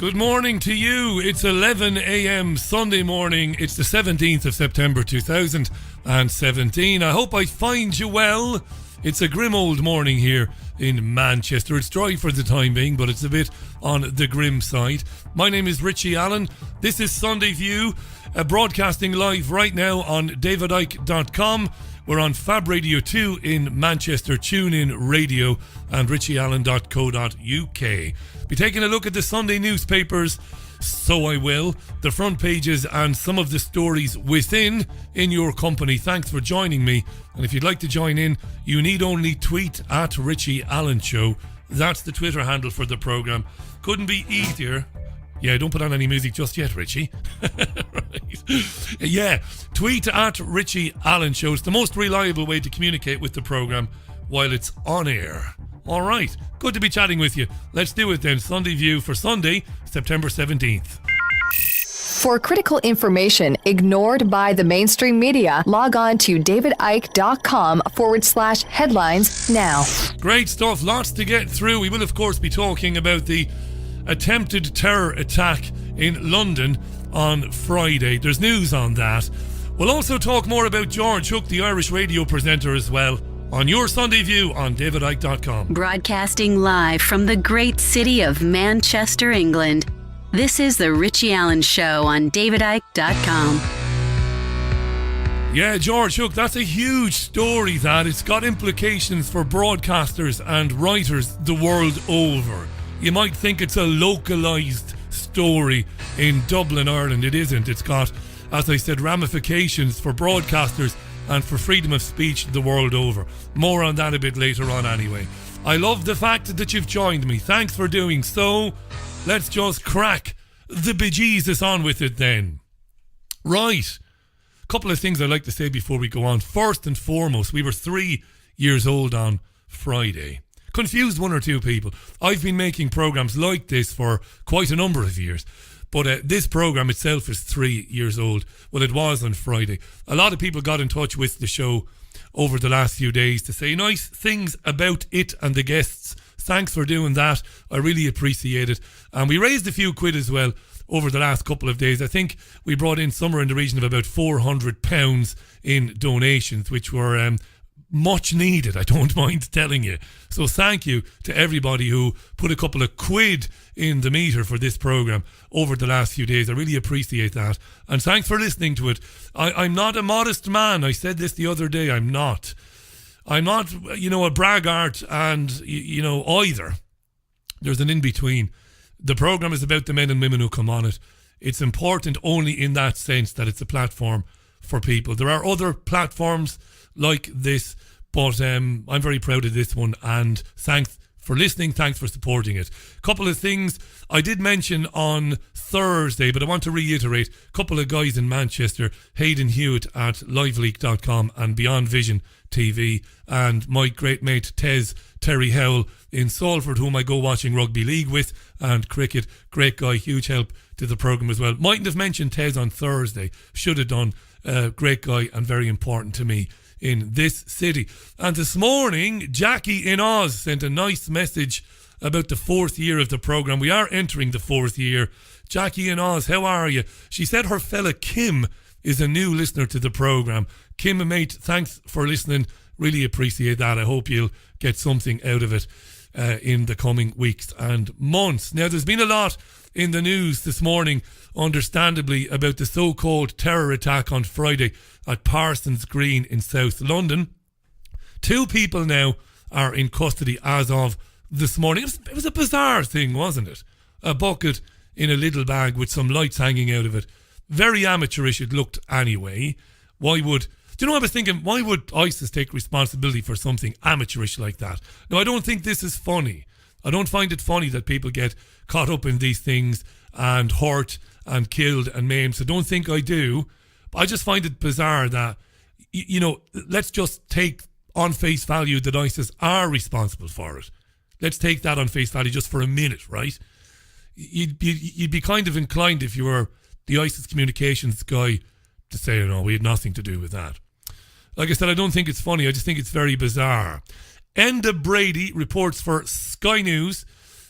Good morning to you. It's 11 a.m. Sunday morning. It's the 17th of September 2017. I hope I find you well. It's a grim old morning here in Manchester. It's dry for the time being, but it's a bit on the grim side. My name is Richie Allen. This is Sunday View, broadcasting live right now on davidike.com. We're on Fab Radio 2 in Manchester, TuneIn Radio, and richieallen.co.uk. Be taking a look at the Sunday newspapers, so I will, the front pages and some of the stories within in your company. Thanks for joining me. And if you'd like to join in, you need only tweet at Richie Allen Show. That's the Twitter handle for the programme. Couldn't be easier. Yeah, don't put on any music just yet, Richie. Right. Yeah, tweet at Richie Allen Show. It's the most reliable way to communicate with the programme while it's on air. All right, good to be chatting with you. Let's do it then. Sunday View for Sunday, September 17th. For critical information ignored by the mainstream media, log on to davidike.com/headlines now. Great stuff, lots to get through. We will, of course, be talking about the attempted terror attack in London on Friday. There's news on that. We'll also talk more about George Hook, the Irish radio presenter, as well, on your Sunday View on davidike.com. Broadcasting live from the great city of Manchester, England. This is the Richie Allen Show on davidike.com. Yeah, George Hook, that's a huge story, that. It's got implications for broadcasters and writers the world over. You might think it's a localised story in Dublin, Ireland. It isn't. It's got, as I said, ramifications for broadcasters and for freedom of speech the world over. More on that a bit later on anyway. I love the fact that you've joined me. Thanks for doing so. Let's just crack the bejesus on with it then. Right. A couple of things I'd like to say before we go on. First and foremost, we were 3 years old on Friday. Confused one or two people. I've been making programs like this for quite a number of years, but this program itself is 3 years old. Well, it was on Friday. A lot of people got in touch with the show over the last few days to say nice things about it and the guests. Thanks for doing that. I really appreciate it. And we raised a few quid as well over the last couple of days. I think we brought in somewhere in the region of about £400 in donations, which were much needed, I don't mind telling you. So thank you to everybody who put a couple of quid in the meter for this programme over the last few days. I really appreciate that. And thanks for listening to it. I'm not a modest man. I said this the other day. I'm not, a braggart and, either. There's an in-between. The programme is about the men and women who come on it. It's important only in that sense that it's a platform for people. There are other platforms like this, but I'm very proud of this one, and thanks for listening, thanks for supporting it. Couple of things I did mention on Thursday, but I want to reiterate. A couple of guys in Manchester, Hayden Hewitt at liveleak.com and Beyond Vision TV, and my great mate Tez Terry Howell in Salford, whom I go watching rugby league with, and cricket. Great guy, huge help to the programme as well. Mightn't have mentioned Tez on Thursday, should have done. Great guy and very important to me in this city. And this morning, Jackie in Oz sent a nice message about the 4th year of the programme. We are entering the 4th year. Jackie in Oz, how are you? She said her fella Kim is a new listener to the programme. Kim, mate, thanks for listening. Really appreciate that. I hope you'll get something out of it in the coming weeks and months. Now, there's been a lot in the news this morning, understandably, about the so-called terror attack on Friday at Parsons Green in South London. 2 people now are in custody as of this morning. It was a bizarre thing, wasn't it? A bucket in a little bag with some lights hanging out of it. Very amateurish it looked anyway. I was thinking, why would ISIS take responsibility for something amateurish like that? Now, I don't think this is funny. I don't find it funny that people get caught up in these things and hurt and killed and maimed. So don't think I do. But I just find it bizarre that, let's just take on face value that ISIS are responsible for it. Let's take that on face value just for a minute, right? You'd be kind of inclined, if you were the ISIS communications guy, to say, no, we had nothing to do with that. Like I said, I don't think it's funny. I just think it's very bizarre. Enda Brady reports for Sky News,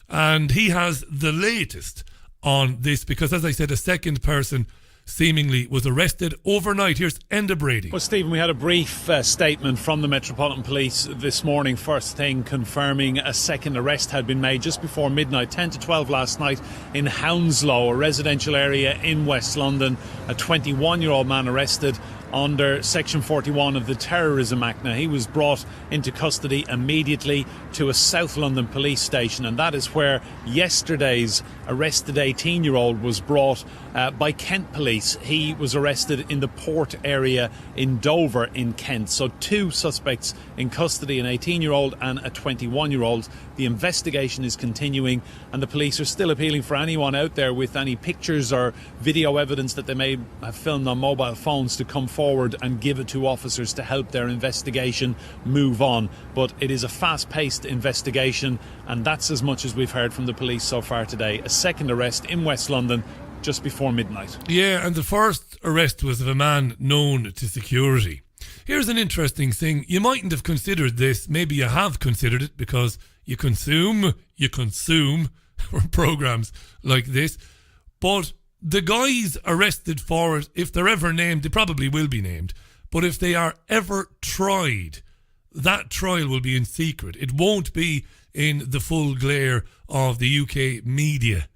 and he has the latest on this because, as I said, a second person seemingly was arrested overnight. Here's Enda Brady. Well, Stephen, we had a brief statement from the Metropolitan Police this morning, first thing, confirming a second arrest had been made just before midnight, 10 to 12 last night in Hounslow, a residential area in West London. A 21-year-old man arrested under Section 41 of the Terrorism Act. Now, he was brought into custody immediately to a South London police station, and that is where yesterday's arrested 18-year-old was brought by Kent Police. He was arrested in the port area in Dover in Kent. So two suspects in custody, an 18-year-old and a 21-year-old. The investigation is continuing, and the police are still appealing for anyone out there with any pictures or video evidence that they may have filmed on mobile phones to come forward and give it to officers to help their investigation move on. But it is a fast-paced investigation, and that's as much as we've heard from the police so far today. A second arrest in West London just before midnight. Yeah, and the first arrest was of a man known to security. Here's an interesting thing. You mightn't have considered this. Maybe you have considered it because you consume programs like this. But the guys arrested for it, if they're ever named, they probably will be named. But if they are ever tried, that trial will be in secret. It won't be in the full glare of the UK media.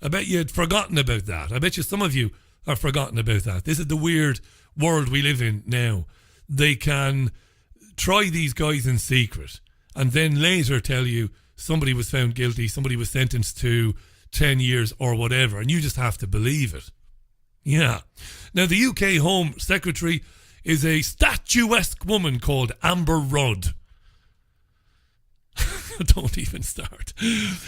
I bet you had forgotten about that. I bet you some of you have forgotten about that. This is the weird world we live in now. They can try these guys in secret and then later tell you somebody was found guilty, somebody was sentenced to 10 years or whatever, and you just have to believe it. Yeah. Now, the UK Home Secretary is a statuesque woman called Amber Rudd. Don't even start.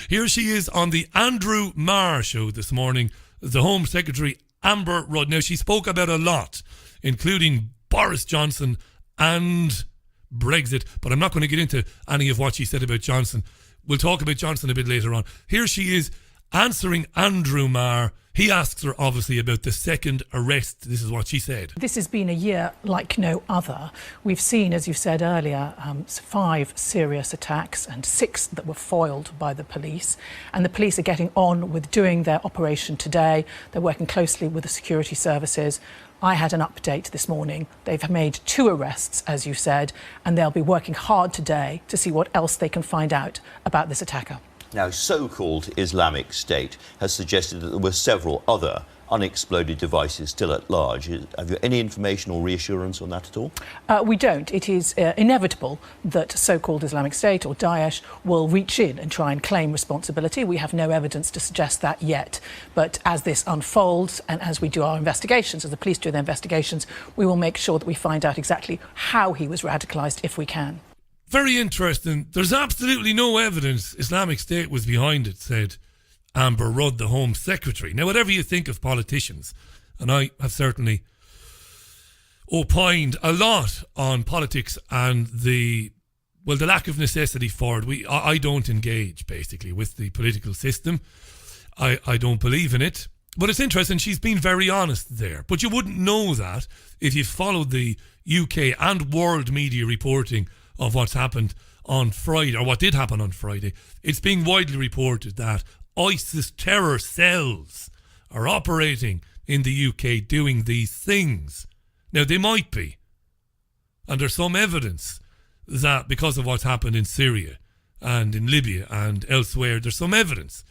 Here she is on the Andrew Marr show this morning, the Home Secretary, Amber Rudd. Now, she spoke about a lot, including Boris Johnson and Brexit, but I'm not going to get into any of what she said about Johnson. We'll talk about Johnson a bit later on. Here she is answering Andrew Marr. He asks her, obviously, about the second arrest. This is what she said. This has been a year like no other. We've seen, as you said earlier, 5 serious attacks and 6 that were foiled by the police. And the police are getting on with doing their operation today. They're working closely with the security services. I had an update this morning. They've made 2 arrests, as you said, and they'll be working hard today to see what else they can find out about this attacker. Now, so-called Islamic State has suggested that there were several other unexploded devices still at large. Have you any information or reassurance on that at all? We don't. It is inevitable that so-called Islamic State or Daesh will reach in and try and claim responsibility. We have no evidence to suggest that yet. But as this unfolds and as we do our investigations, as the police do their investigations, we will make sure that we find out exactly how he was radicalised if we can. Very interesting. There's absolutely no evidence Islamic State was behind it, said Amber Rudd, the Home Secretary. Now, whatever you think of politicians, and I have certainly opined a lot on politics and the lack of necessity for it. I don't engage, basically, with the political system. I don't believe in it. But it's interesting, she's been very honest there. But you wouldn't know that if you followed the UK and world media reporting of what's happened on Friday, or what did happen on Friday. It's being widely reported that ISIS terror cells are operating in the UK doing these things. Now, they might be. And there's some evidence that because of what's happened in Syria and in Libya and elsewhere, there's some evidence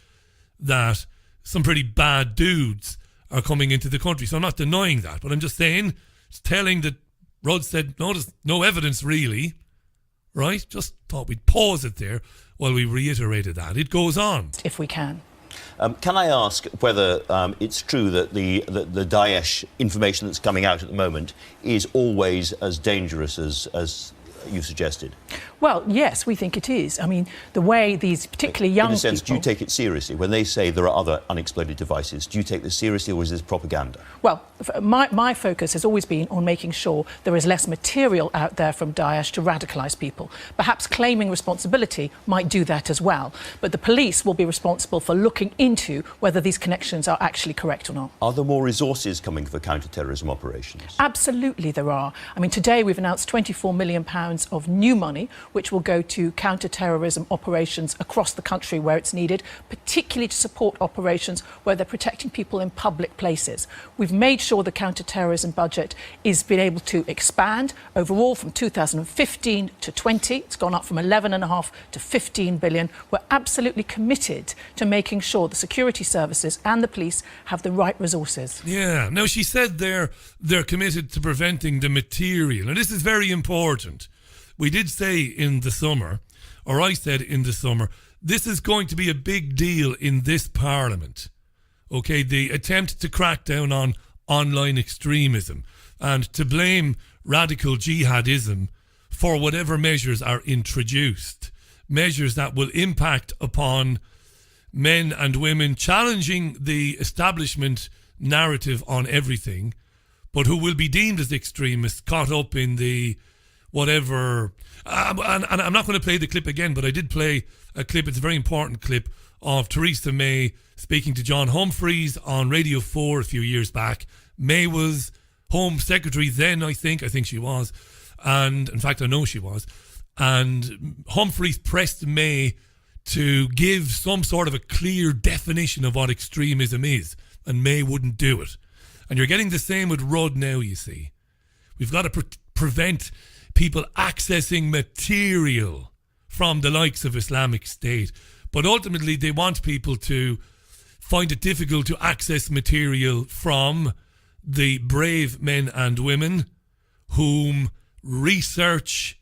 that some pretty bad dudes are coming into the country. So I'm not denying that, but I'm just saying, it's telling that Rudd said, no, there's no evidence really. Right? Just thought we'd pause it there while we reiterated that. It goes on. If we can. Can I ask whether it's true that the Daesh information that's coming out at the moment is always as dangerous as you suggested? Well, yes, we think it is. I mean, the way these particularly young people... In a sense, do you take it seriously? When they say there are other unexploded devices, do you take this seriously or is this propaganda? Well, my focus has always been on making sure there is less material out there from Daesh to radicalise people. Perhaps claiming responsibility might do that as well. But the police will be responsible for looking into whether these connections are actually correct or not. Are there more resources coming for counter-terrorism operations? Absolutely there are. I mean, today we've announced £24 million of new money, which will go to counter-terrorism operations across the country where it's needed, particularly to support operations where they're protecting people in public places. We've made sure the counter-terrorism budget is been able to expand overall from 2015 to 20. It's gone up from 11.5 to 15 billion. We're absolutely committed to making sure the security services and the police have the right resources. Yeah. Now, she said they're committed to preventing the material. And this is very important. We did say in the summer, or I said in the summer, this is going to be a big deal in this Parliament. Okay, the attempt to crack down on online extremism and to blame radical jihadism for whatever measures are introduced. Measures that will impact upon men and women challenging the establishment narrative on everything, but who will be deemed as extremists, caught up in the whatever. And I'm not going to play the clip again, but I did play a clip. It's a very important clip of Theresa May speaking to John Humphreys on Radio 4 a few years back. May was Home Secretary then, I think she was. And in fact, I know she was. And Humphreys pressed May to give some sort of a clear definition of what extremism is. And May wouldn't do it. And you're getting the same with Rudd now, you see. We've got to prevent people accessing material from the likes of Islamic State. But ultimately, they want people to find it difficult to access material from the brave men and women whom research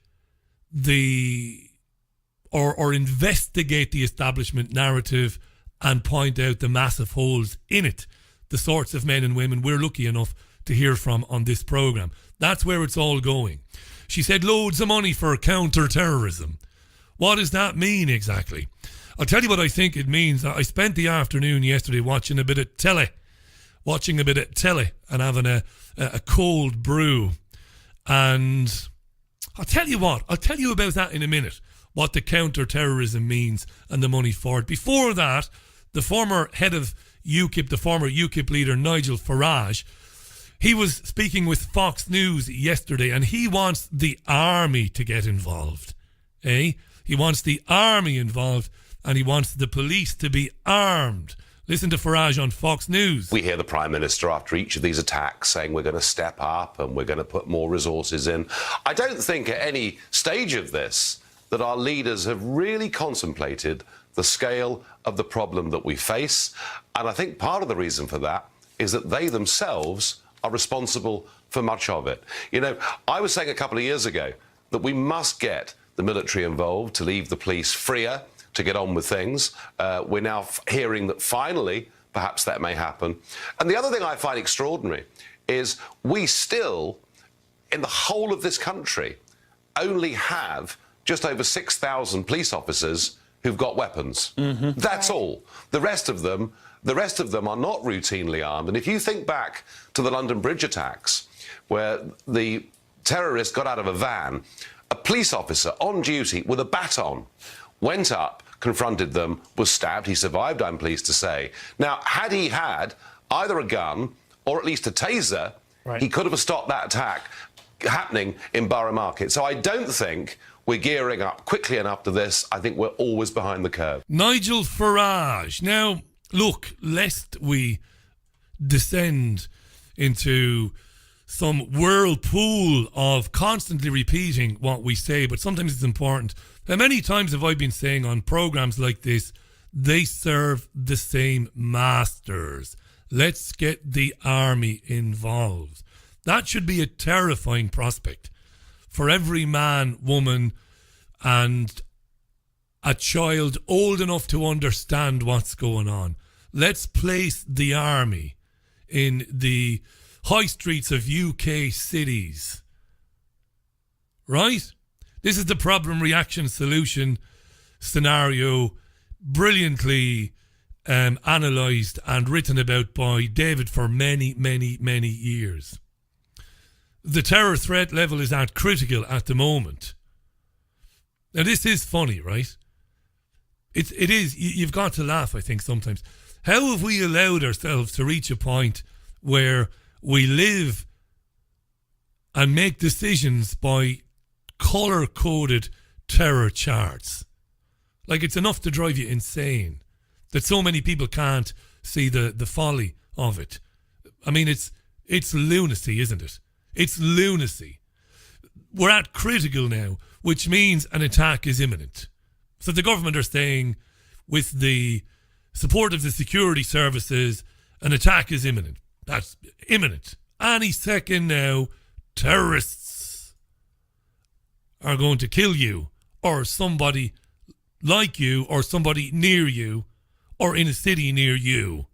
or investigate the establishment narrative and point out the massive holes in it. The sorts of men and women we're lucky enough to hear from on this programme. That's where it's all going. She said loads of money for counter-terrorism. What does that mean exactly? I'll tell you what I think it means. I spent the afternoon yesterday watching a bit of telly and having a cold brew. And I'll tell you what, I'll tell you about that in a minute, what the counter-terrorism means and the money for it. Before that, the former head of UKIP, the former UKIP leader Nigel Farage, he was speaking with Fox News yesterday and he wants the army to get involved. He wants the army involved and he wants the police to be armed. Listen to Farage on Fox News. We hear the Prime Minister after each of these attacks saying we're going to step up and we're going to put more resources in. I don't think at any stage of this that our leaders have really contemplated the scale of the problem that we face. And I think part of the reason for that is that they themselves are responsible for much of it. You know, I was saying a couple of years ago that we must get the military involved to leave the police freer to get on with things. We're now hearing that finally, perhaps that may happen. And the other thing I find extraordinary is we still, in the whole of this country, only have just over 6,000 police officers who've got weapons. Mm-hmm. That's all. The rest of them are not routinely armed. And if you think back to the London Bridge attacks, where the terrorists got out of a van, a police officer on duty with a baton went up, confronted them, was stabbed. He survived, I'm pleased to say. Now, had he had either a gun or at least a taser, right, he could have stopped that attack happening in Borough Market. So I don't think we're gearing up quickly enough to this. I think we're always behind the curve. Nigel Farage. Now, look, lest we descend into some whirlpool of constantly repeating what we say, but sometimes it's important. How many times have I been saying on programmes like this, they serve the same masters. Let's get the army involved. That should be a terrifying prospect for every man, woman and a child old enough to understand what's going on. Let's place the army in the high streets of UK cities. Right? This is the problem, reaction, solution scenario, brilliantly analysed and written about by David for many, many, many years. The terror threat level is at critical at the moment. Now, this is funny, right? It is. You've got to laugh, I think, sometimes. How have we allowed ourselves to reach a point where we live and make decisions by colour-coded terror charts. Like, it's enough to drive you insane that so many people can't see the folly of it. I mean, it's lunacy, isn't it? It's lunacy. We're at critical now, which means an attack is imminent. So the government are saying, with the support of the security services, an attack is imminent. That's imminent. Any second now, terrorists are going to kill you, or somebody like you, or somebody near you, or in a city near you.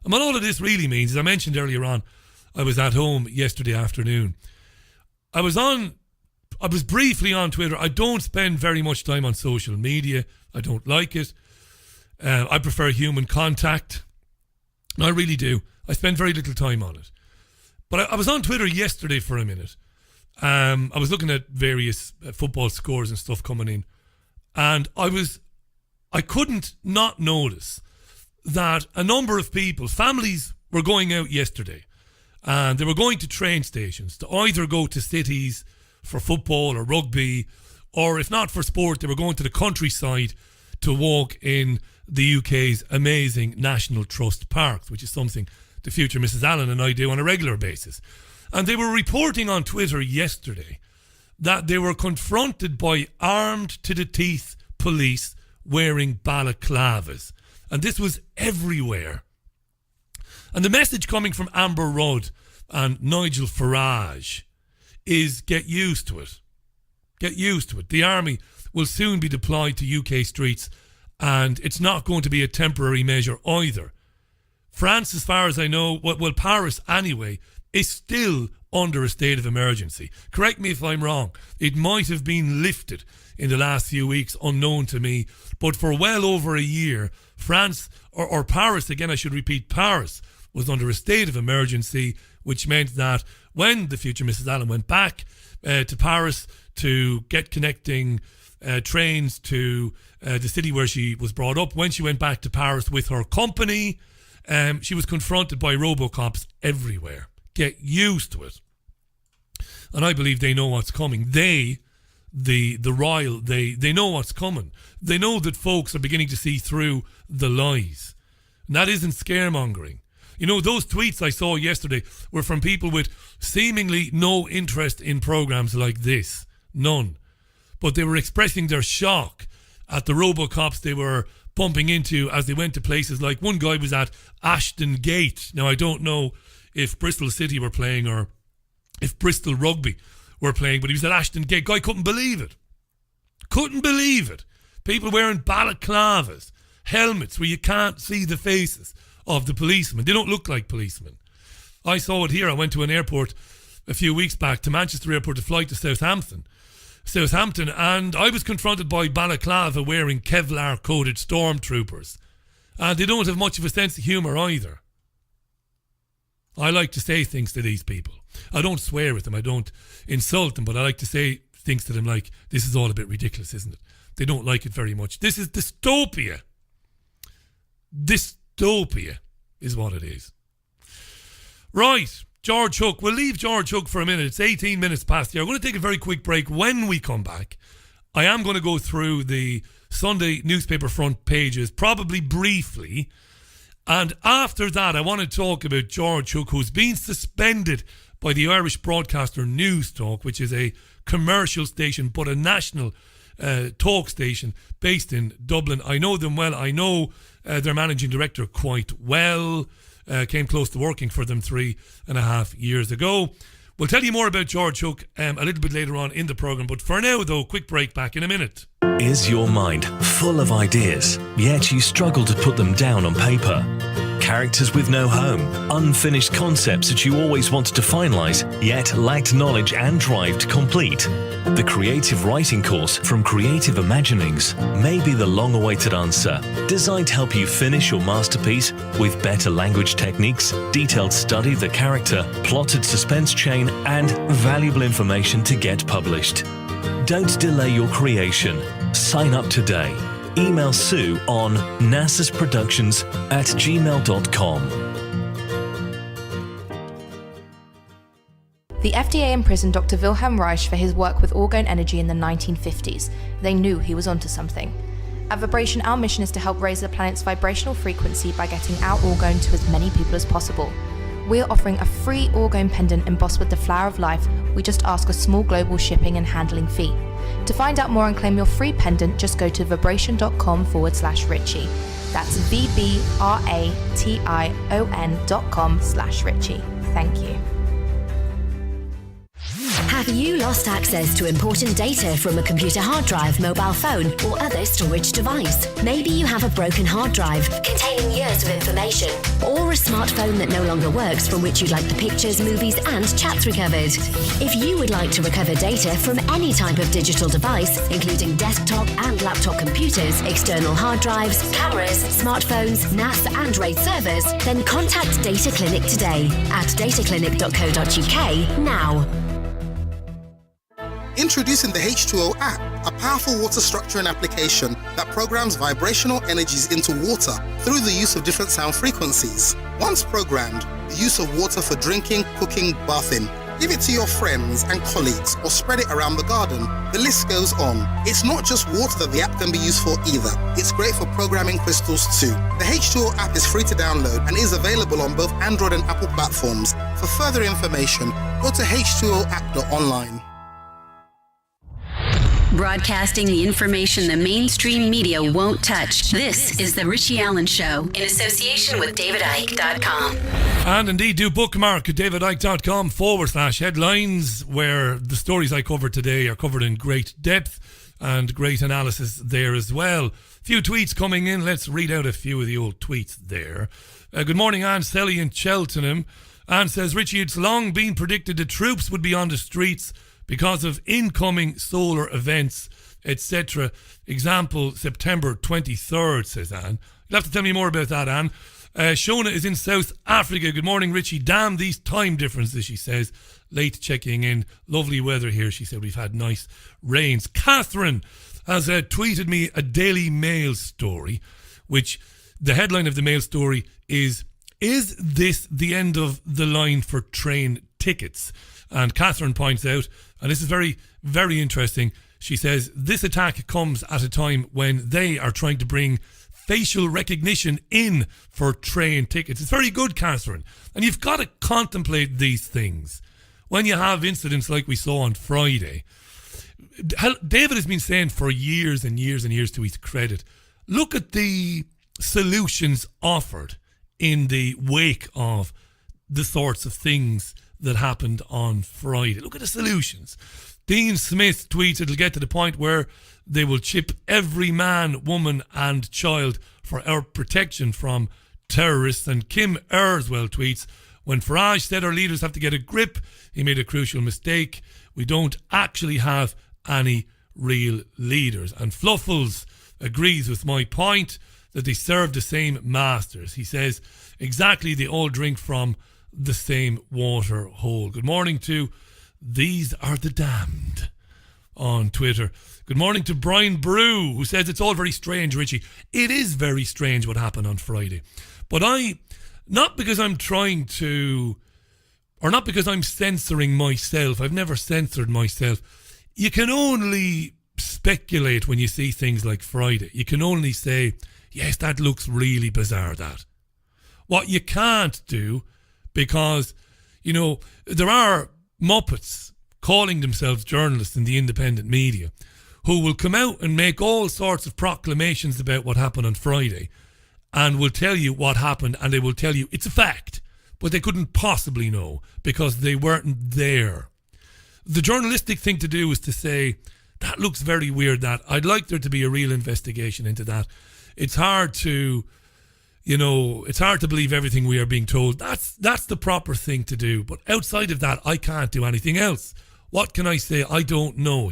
And what all of this really means, as I mentioned earlier on, I was at home yesterday afternoon. I was briefly on Twitter. I don't spend very much time on social media. I don't like it. I prefer human contact. I really do. I spend very little time on it. But I was on Twitter yesterday for a minute. I was looking at various football scores and stuff coming in. And I couldn't not notice that a number of people, families, were going out yesterday. And they were going to train stations to either go to cities for football or rugby, or if not for sport, they were going to the countryside to walk in the UK's amazing National Trust parks, which is something the future Mrs. Allen and I do on a regular basis. And they were reporting on Twitter yesterday that they were confronted by armed to the teeth police wearing balaclavas. And this was everywhere. And the message coming from Amber Rudd and Nigel Farage is get used to it. Get used to it. The army will soon be deployed to UK streets, and it's not going to be a temporary measure either. France, as far as I know, well, Paris anyway, is still under a state of emergency. Correct me if I'm wrong. It might have been lifted in the last few weeks, unknown to me, but for well over a year, France, or Paris, again I should repeat, Paris was under a state of emergency, which meant that when the future Mrs. Allen went back to Paris to get connecting trains to the city where she was brought up, when she went back to Paris with her company, she was confronted by Robocops everywhere. Get used to it. And I believe they know what's coming. The royal, they know what's coming. They know that folks are beginning to see through the lies. And that isn't scaremongering. You know, those tweets I saw yesterday were from people with seemingly no interest in programs like this. None. But they were expressing their shock at the Robocops they were bumping into as they went to places like, one guy was at Ashton Gate. Now, I don't know if Bristol City were playing or if Bristol Rugby were playing, but he was at Ashton Gate. Guy couldn't believe it. Couldn't believe it. People wearing balaclavas, helmets where you can't see the faces of the policemen. They don't look like policemen. I saw it here. I went to an airport a few weeks back, to Manchester Airport, to fly to Southampton, and I was confronted by balaclava wearing Kevlar coated stormtroopers. And they don't have much of a sense of humour either. I like to say things to these people. I don't swear at them, I don't insult them, but I like to say things to them like, this is all a bit ridiculous, isn't it? They don't like it very much. This is dystopia. Dystopia is what it is. Right, George Hook. We'll leave George Hook for a minute. It's 18 minutes past the hour. I'm going to take a very quick break. When we come back, I am going to go through the Sunday newspaper front pages, probably briefly. And after that, I want to talk about George Hook, who's been suspended by the Irish broadcaster News Talk, which is a commercial station, but a national talk station based in Dublin. I know them well. I know their managing director quite well. Came close to working for them 3.5 years ago. We'll tell you more about George Hook a little bit later on in the programme. But for now, though, quick break, back in a minute. Is your mind full of ideas, yet you struggle to put them down on paper? Characters with no home, unfinished concepts that you always wanted to finalise, yet lacked knowledge and drive to complete? The Creative Writing course from Creative Imaginings may be the long-awaited answer, designed to help you finish your masterpiece with better language techniques, detailed study of the character, plotted suspense chain, and valuable information to get published. Don't delay your creation. Sign up today. Email Sue on nasusproductions@gmail.com. The FDA imprisoned Dr. Wilhelm Reich for his work with orgone energy in the 1950s. They knew he was onto something. At Vibration, our mission is to help raise the planet's vibrational frequency by getting our orgone to as many people as possible. We're offering a free orgone pendant embossed with the flower of life. We just ask a small global shipping and handling fee. To find out more and claim your free pendant, just go to vibration.com/Richie. That's VBRATION.com/Richie. Thank you. Have you lost access to important data from a computer hard drive, mobile phone, or other storage device? Maybe you have a broken hard drive containing years of information, or a smartphone that no longer works from which you'd like the pictures, movies, and chats recovered. If you would like to recover data from any type of digital device, including desktop and laptop computers, external hard drives, cameras, smartphones, NAS, and RAID servers, then contact Data Clinic today at dataclinic.co.uk now. Introducing the H2O app, a powerful water structuring application that programs vibrational energies into water through the use of different sound frequencies. Once programmed, the use of water for drinking, cooking, bathing. Give it to your friends and colleagues or spread it around the garden. The list goes on. It's not just water that the app can be used for either. It's great for programming crystals too. The H2O app is free to download and is available on both Android and Apple platforms. For further information, go to h2oapp.online. Broadcasting the information the mainstream media won't touch. This is The Richie Allen Show in association with DavidIke.com. And indeed, do bookmark at davidike.com/headlines, where the stories I covered today are covered in great depth and great analysis there as well. A few tweets coming in. Let's read out a few of the old tweets there. Good morning, Anne Selly in Cheltenham. Anne says, Richie, it's long been predicted the troops would be on the streets because of incoming solar events, etc. Example, September 23rd, says Anne. You'll have to tell me more about that, Anne. Shona is in South Africa. Good morning, Richie. Damn these time differences, she says. Late checking in. Lovely weather here, she said. We've had nice rains. Catherine has tweeted me a Daily Mail story, which the headline of the Mail story is this the end of the line for train tickets? And Catherine points out, and this is very, very interesting, she says, this attack comes at a time when they are trying to bring facial recognition in for train tickets. It's very good, Catherine. And you've got to contemplate these things when you have incidents like we saw on Friday. David has been saying for years and years and years, to his credit, look at the solutions offered in the wake of the sorts of things that happened on Friday. Look at the solutions. Dean Smith tweets it'll get to the point where they will chip every man, woman and child for our protection from terrorists. And Kim Erswell tweets, when Farage said our leaders have to get a grip, he made a crucial mistake. We don't actually have any real leaders. And Fluffles agrees with my point that they serve the same masters. He says, exactly, they all drink from the same water hole. Good morning to These Are the Damned on Twitter. Good morning to Brian Brew, who says it's all very strange, Richie. It is very strange what happened on Friday. But not because I'm trying to, or not because I'm censoring myself. I've never censored myself. You can only speculate when you see things like Friday. You can only say, yes, that looks really bizarre, that. What you can't do, because, you know, there are muppets calling themselves journalists in the independent media who will come out and make all sorts of proclamations about what happened on Friday and will tell you what happened, and they will tell you it's a fact, but they couldn't possibly know because they weren't there. The journalistic thing to do is to say, that looks very weird, that. I'd like there to be a real investigation into that. It's hard to... it's hard to believe everything we are being told. That's the proper thing to do. But outside of that, I can't do anything else. What can I say? I don't know,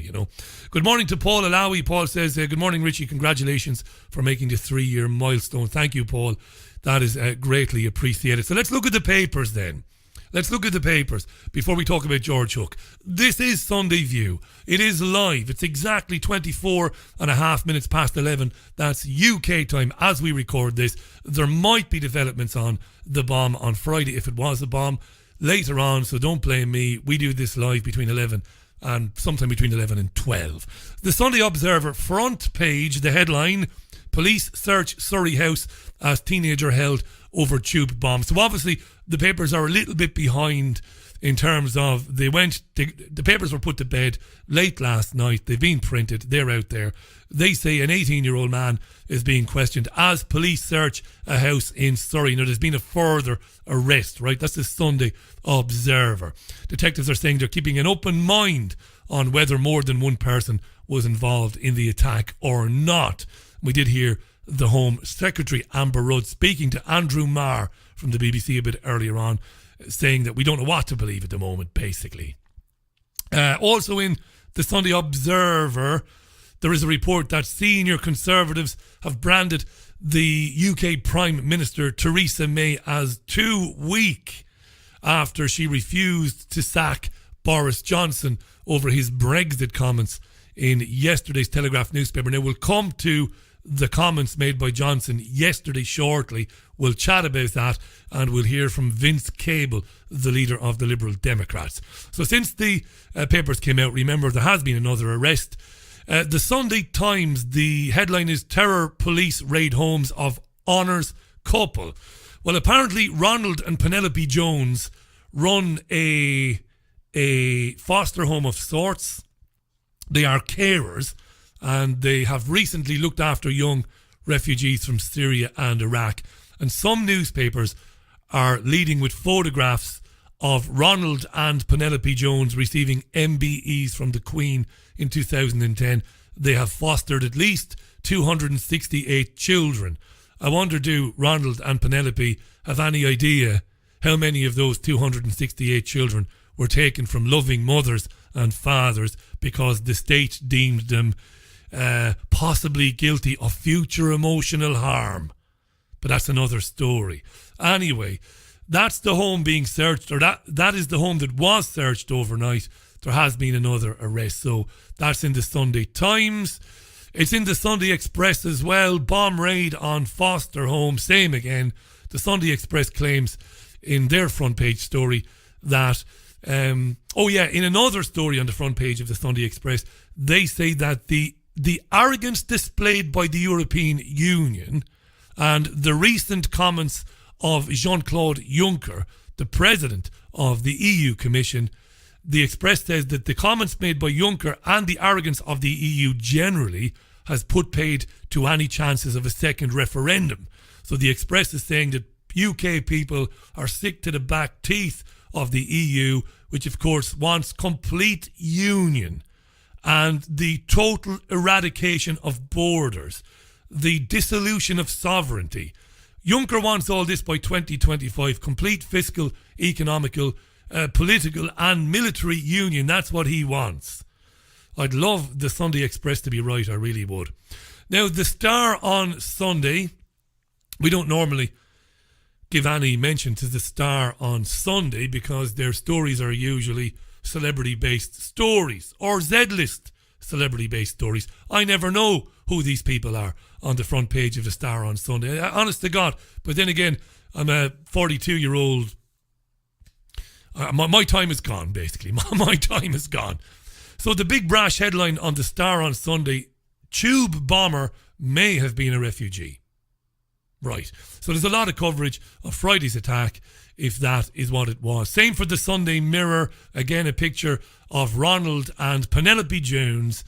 Good morning to Paul Alawi. Paul says, good morning, Richie. Congratulations for making the 3-year milestone. Thank you, Paul. That is greatly appreciated. So let's look at the papers then. Let's look at the papers before we talk about George Hook. This is Sunday View. It is live. It's exactly 24 and a half minutes past 11. That's UK time as we record this. There might be developments on the bomb on Friday. If it was a bomb, later on, so don't blame me. We do this live between 11 and sometime between 11 and 12. The Sunday Observer front page, the headline, police search Surrey house as teenager held over tube bomb. So obviously the papers are a little bit behind in terms of the papers were put to bed late last night. They've been printed. They're out there. They say an 18-year-old man is being questioned as police search a house in Surrey. Now, there's been a further arrest, right? That's the Sunday Observer. Detectives are saying they're keeping an open mind on whether more than one person was involved in the attack or not. We did hear the Home Secretary, Amber Rudd, speaking to Andrew Marr from the BBC a bit earlier on, saying that we don't know what to believe at the moment, basically. Also in the Sunday Observer, there is a report that senior Conservatives have branded the UK Prime Minister Theresa May as too weak after she refused to sack Boris Johnson over his Brexit comments in yesterday's Telegraph newspaper. Now, we'll come to the comments made by Johnson yesterday shortly. We'll chat about that, and we'll hear from Vince Cable, the leader of the Liberal Democrats. So since the papers came out, remember, there has been another arrest. The Sunday Times, the headline is Terror Police Raid Homes of Honours Couple. Well, apparently Ronald and Penelope Jones run a foster home of sorts. They are carers, and they have recently looked after young refugees from Syria and Iraq. And some newspapers are leading with photographs of Ronald and Penelope Jones receiving MBEs from the Queen in 2010. They have fostered at least 268 children. I wonder, do Ronald and Penelope have any idea how many of those 268 children were taken from loving mothers and fathers because the state deemed them possibly guilty of future emotional harm? But that's another story. Anyway, that's the home being searched, or that is the home that was searched overnight. There has been another arrest. So that's in the Sunday Times. It's in the Sunday Express as well. Bomb raid on foster home. Same again. The Sunday Express claims in their front page story that, in another story on the front page of the Sunday Express, they say that the arrogance displayed by the European Union and the recent comments of Jean-Claude Juncker, the president of the EU Commission, the Express says that the comments made by Juncker and the arrogance of the EU generally has put paid to any chances of a second referendum. So the Express is saying that UK people are sick to the back teeth of the EU, which of course wants complete union and the total eradication of borders, the dissolution of sovereignty. Juncker wants all this by 2025, complete fiscal, economical, political and military union. That's what he wants. I'd love the Sunday Express to be right, I really would. Now, the Star on Sunday, we don't normally give any mention to the Star on Sunday because their stories are usually celebrity-based stories or Z-list celebrity-based stories. I never know who these people are on the front page of the Star on Sunday. Honest to God. But then again, I'm a 42-year-old. My time is gone, basically. My time is gone. So the big brash headline on the Star on Sunday, tube bomber may have been a refugee. Right. So there's a lot of coverage of Friday's attack, if that is what it was. Same for the Sunday Mirror. Again, a picture of Ronald and Penelope Jones,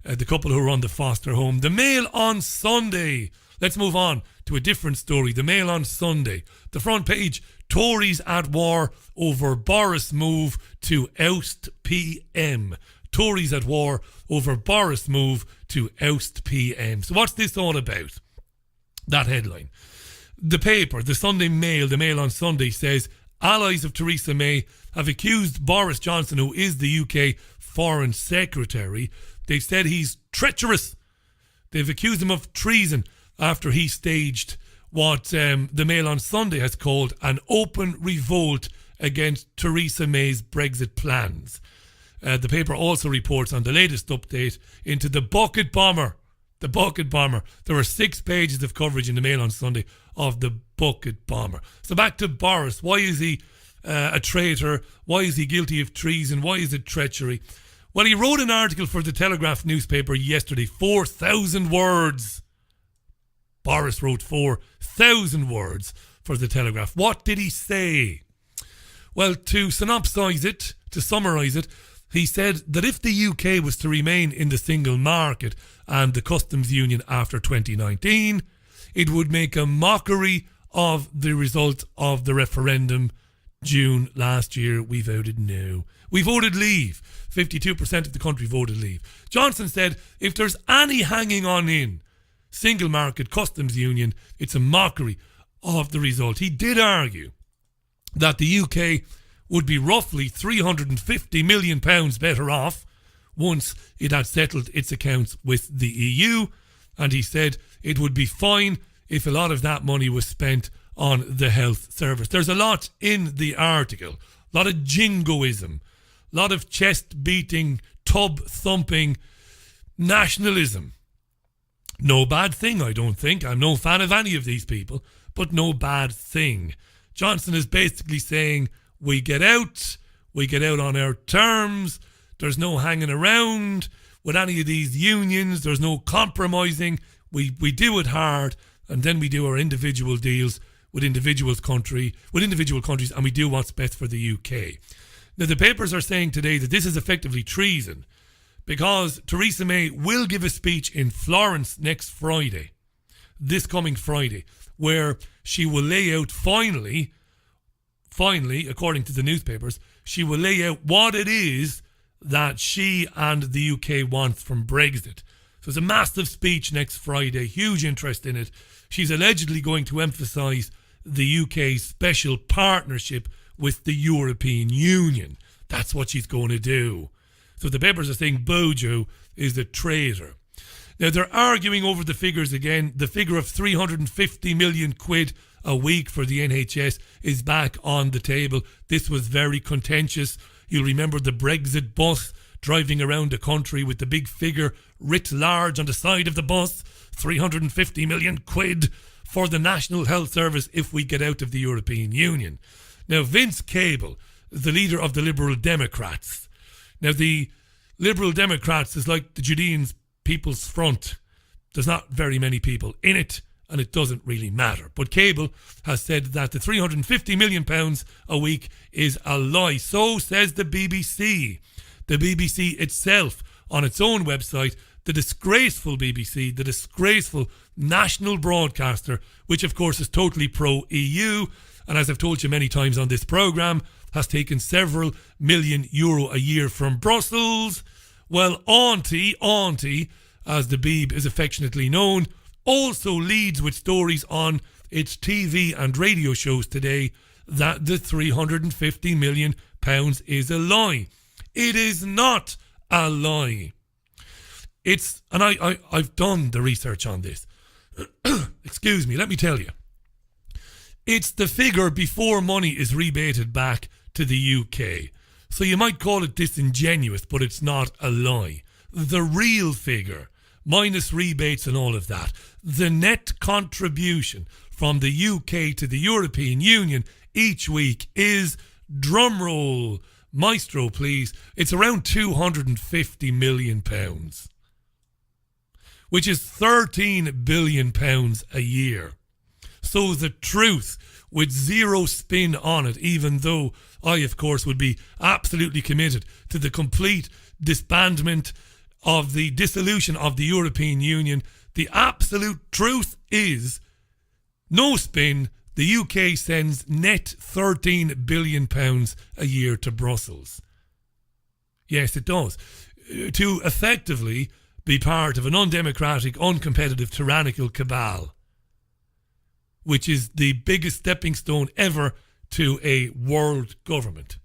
the couple who were on the foster home. The Mail on Sunday. Let's move on to a different story. The Mail on Sunday. The front page, Tories at war over Boris move to oust PM. Tories at war over Boris move to oust PM. So what's this all about? That headline. The paper, the Sunday Mail, the Mail on Sunday, says allies of Theresa May have accused Boris Johnson, who is the UK Foreign Secretary. They've said he's treacherous. They've accused him of treason after he staged what the Mail on Sunday has called an open revolt against Theresa May's Brexit plans. The paper also reports on the latest update into the bucket bomber. The bucket bomber. There were 6 pages of coverage in the Mail on Sunday of the bucket bomber. So back to Boris. Why is he a traitor? Why is he guilty of treason? Why is it treachery? Well, he wrote an article for the Telegraph newspaper yesterday, 4,000 words. Boris wrote 4,000 words for the Telegraph. What did he say? Well, to summarise it, he said that if the UK was to remain in the single market and the customs union after 2019, it would make a mockery of the result of the referendum June last year. We voted no. We voted leave. 52% of the country voted leave. Johnson said if there's any hanging on in single market customs union, it's a mockery of the result. He did argue that the UK would be roughly £350 million better off once it had settled its accounts with the EU, and he said it would be fine if a lot of that money was spent on the health service. There's a lot in the article, a lot of jingoism, a lot of chest-beating, tub-thumping nationalism. No bad thing, I don't think. I'm no fan of any of these people, but no bad thing. Johnson is basically saying, we get out on our terms, there's no hanging around with any of these unions, there's no compromising, we do it hard, and then we do our individual deals with individual countries, and we do what's best for the UK. Now, the papers are saying today that this is effectively treason because Theresa May will give a speech in Florence next Friday, this coming Friday, where she will lay out finally, according to the newspapers, she will lay out what it is that she and the UK wants from Brexit. So it's a massive speech next Friday, huge interest in it. She's allegedly going to emphasise the UK's special partnership with the European Union. That's what she's going to do. So the papers are saying Bojo is a traitor. Now they're arguing over the figures again. The figure of 350 million quid a week for the NHS is back on the table. This was very contentious. You'll remember the Brexit bus driving around the country with the big figure writ large on the side of the bus. 350 million quid for the National Health Service if we get out of the European Union. Now, Vince Cable is the leader of the Liberal Democrats. Now, the Liberal Democrats is like the Judean People's Front. There's not very many people in it, and it doesn't really matter. But Cable has said that the £350 million a week is a lie. So says the BBC. The BBC itself, on its own website, the disgraceful BBC, the disgraceful national broadcaster, which of course is totally pro-EU, and as I've told you many times on this programme, has taken several million euro a year from Brussels. Well, Auntie, as the Beeb is affectionately known, also leads with stories on its TV and radio shows today that the £350 million is a lie. It is not a lie. And I've done the research on this. Excuse me, let me tell you. It's the figure before money is rebated back to the UK. So you might call it disingenuous, but it's not a lie. The real figure, minus rebates and all of that, the net contribution from the UK to the European Union each week is, drumroll, maestro please, it's around £250 million, which is £13 billion a year. So the truth, with zero spin on it, even though I, of course, would be absolutely committed to the complete disbandment of the dissolution of the European Union, the absolute truth is, no spin, the UK sends net £13 billion a year to Brussels. Yes, it does. To effectively be part of an undemocratic, uncompetitive, tyrannical cabal, which is the biggest stepping stone ever to a world government.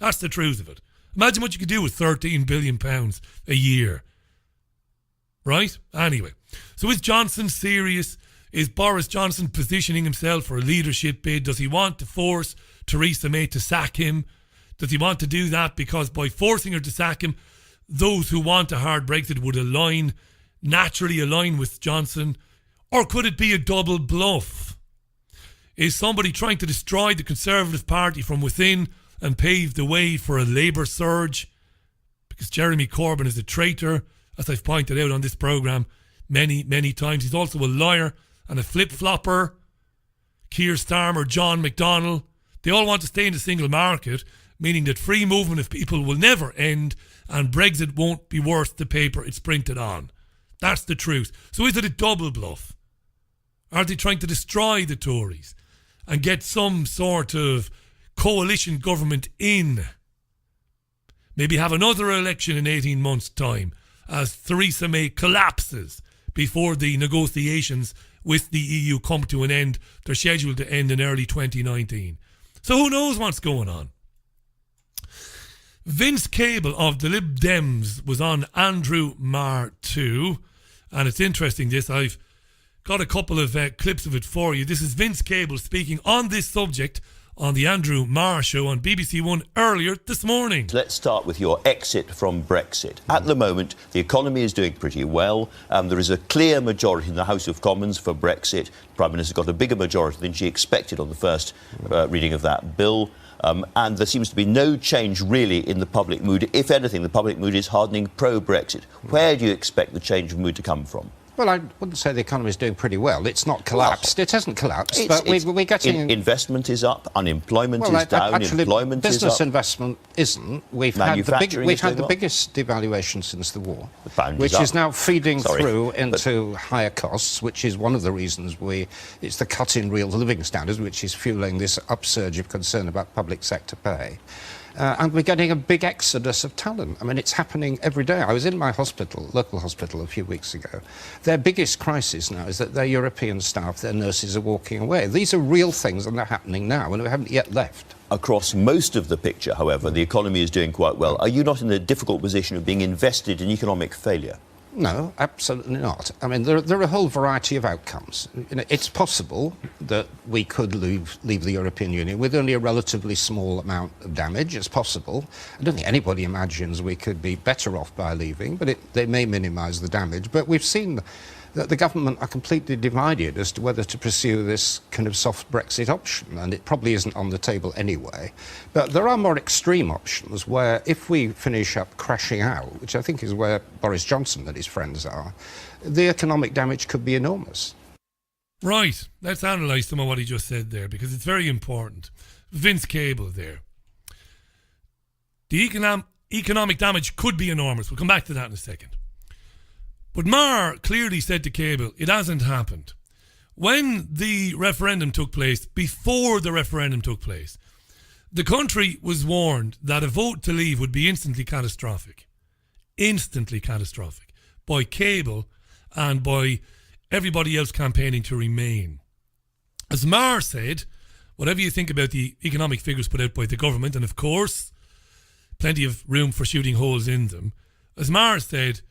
That's the truth of it. Imagine what you could do with £13 billion a year. Right? Anyway. So is Johnson serious? Is Boris Johnson positioning himself for a leadership bid? Does he want to force Theresa May to sack him? Does he want to do that because by forcing her to sack him, those who want a hard Brexit would naturally align with Johnson? Or could it be a double bluff? Is somebody trying to destroy the Conservative Party from within and pave the way for a Labour surge? Because Jeremy Corbyn is a traitor, as I've pointed out on this programme many, many times. He's also a liar and a flip-flopper. Keir Starmer, John McDonnell, they all want to stay in the single market, meaning that free movement of people will never end and Brexit won't be worth the paper it's printed on. That's the truth. So is it a double bluff? Are they trying to destroy the Tories and get some sort of coalition government in? Maybe have another election in 18 months' time as Theresa May collapses before the negotiations with the EU come to an end. They're scheduled to end in early 2019. So who knows what's going on? Vince Cable of the Lib Dems was on Andrew Marr 2. And it's interesting this. I've got a couple of clips of it for you. This is Vince Cable speaking on this subject on the Andrew Marr Show on BBC One earlier this morning. Let's start with your exit from Brexit. At the moment, the economy is doing pretty well. There is a clear majority in the House of Commons for Brexit. The Prime Minister got a bigger majority than she expected on the first reading of that bill. And there seems to be no change really in the public mood. If anything, the public mood is hardening pro-Brexit. Where do you expect the change of mood to come from? Well, I wouldn't say the economy is doing pretty well. It's not collapsed. It hasn't collapsed, but we're getting... investment is up, unemployment is down, actually, employment is up. Business investment isn't. We've had the biggest devaluation since the war, which is now feeding through into higher costs, which is one of the reasons it's the cut in real living standards, which is fueling this upsurge of concern about public sector pay. And we're getting a big exodus of talent. I mean, it's happening every day. I was in my local hospital, a few weeks ago. Their biggest crisis now is that their European staff, their nurses are walking away. These are real things and they're happening now and we haven't yet left. Across most of the picture, however, the economy is doing quite well. Are you not in the difficult position of being invested in economic failure? No, absolutely not. I mean, there are a whole variety of outcomes. You know, it's possible that we could leave the European Union with only a relatively small amount of damage. It's possible. I don't think anybody imagines we could be better off by leaving, but they may minimise the damage. But we've seen that the government are completely divided as to whether to pursue this kind of soft Brexit option, and it probably isn't on the table anyway. But there are more extreme options where if we finish up crashing out, which I think is where Boris Johnson and his friends are, the economic damage could be enormous. Right, let's analyse some of what he just said there, because it's very important. Vince Cable there. The economic damage could be enormous. We'll come back to that in a second. But Marr clearly said to Cable, it hasn't happened. When the referendum took place, before the referendum took place, the country was warned that a vote to leave would be instantly catastrophic. Instantly catastrophic. By Cable and by everybody else campaigning to remain. As Marr said, whatever you think about the economic figures put out by the government, and of course, plenty of room for shooting holes in them, as Marr said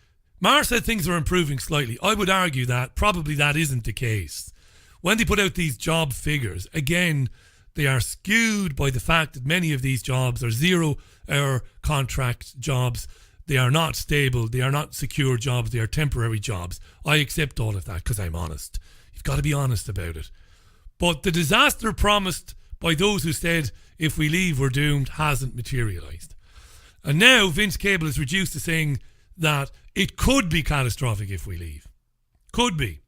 things are improving slightly. I would argue that probably that isn't the case. When they put out these job figures, again, they are skewed by the fact that many of these jobs are 0-hour contract jobs. They are not stable. They are not secure jobs. They are temporary jobs. I accept all of that because I'm honest. You've got to be honest about it. But the disaster promised by those who said, if we leave, we're doomed, hasn't materialised. And now Vince Cable is reduced to saying that it could be catastrophic if we leave. Could be.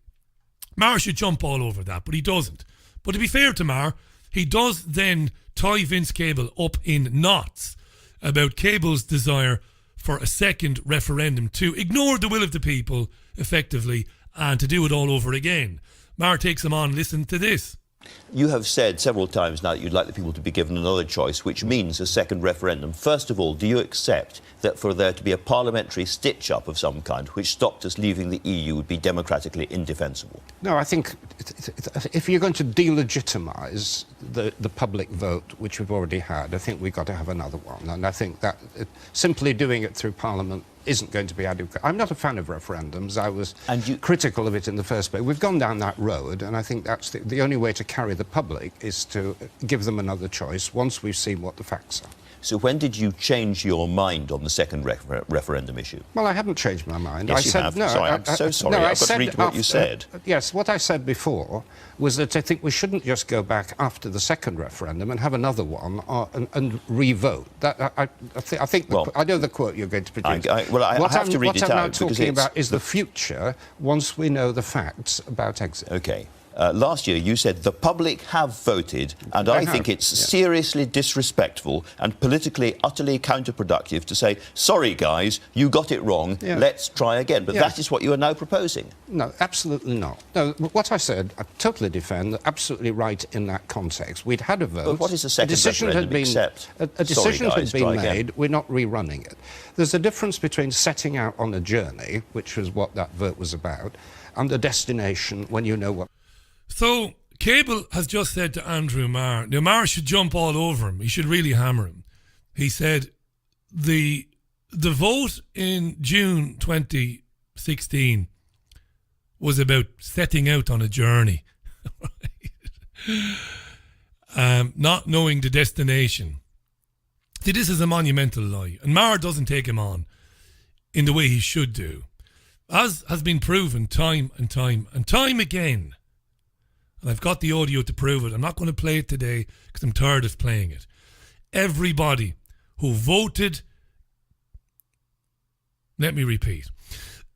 Marr should jump all over that, but he doesn't. But to be fair to Marr, he does then tie Vince Cable up in knots about Cable's desire for a second referendum to ignore the will of the people, effectively, and to do it all over again. Marr takes him on. Listen to this. You have said several times now that you'd like the people to be given another choice, which means a second referendum. First of all, do you accept that for there to be a parliamentary stitch-up of some kind which stopped us leaving the EU would be democratically indefensible? No, I think if you're going to delegitimise the public vote, which we've already had, I think we've got to have another one. And I think that simply doing it through Parliament isn't going to be adequate. I'm not a fan of referendums. I was critical of it in the first place. We've gone down that road, and I think that's the only way to carry the public is to give them another choice once we've seen what the facts are. So when did you change your mind on the second referendum issue? Well, I haven't changed my mind. Yes, I you said, have. No, Sorry, I'm so sorry. I've got to read what you said. Yes, what I said before was that I think we shouldn't just go back after the second referendum and have another one and re-vote. I think I know the quote you're going to produce. I have to read it out. What I'm now talking about is the future once we know the facts about exit. OK. Last year you said the public have voted, and I think it's seriously disrespectful and politically utterly counterproductive to say, sorry guys, you got it wrong, let's try again. But that is what you are now proposing. No, absolutely not. No, what I said, I totally defend, absolutely right in that context. We'd had a vote. But what is the second referendum except? A decision had been made, we're not rerunning it. There's a difference between setting out on a journey, which was what that vote was about, and the destination when you know what... So, Cable has just said to Andrew Marr, now Marr should jump all over him. He should really hammer him. He said the vote in June 2016 was about setting out on a journey. Not knowing the destination. See, this is a monumental lie. And Marr doesn't take him on in the way he should do. As has been proven time and time and time again. And I've got the audio to prove it. I'm not going to play it today because I'm tired of playing it. Everybody who voted, let me repeat,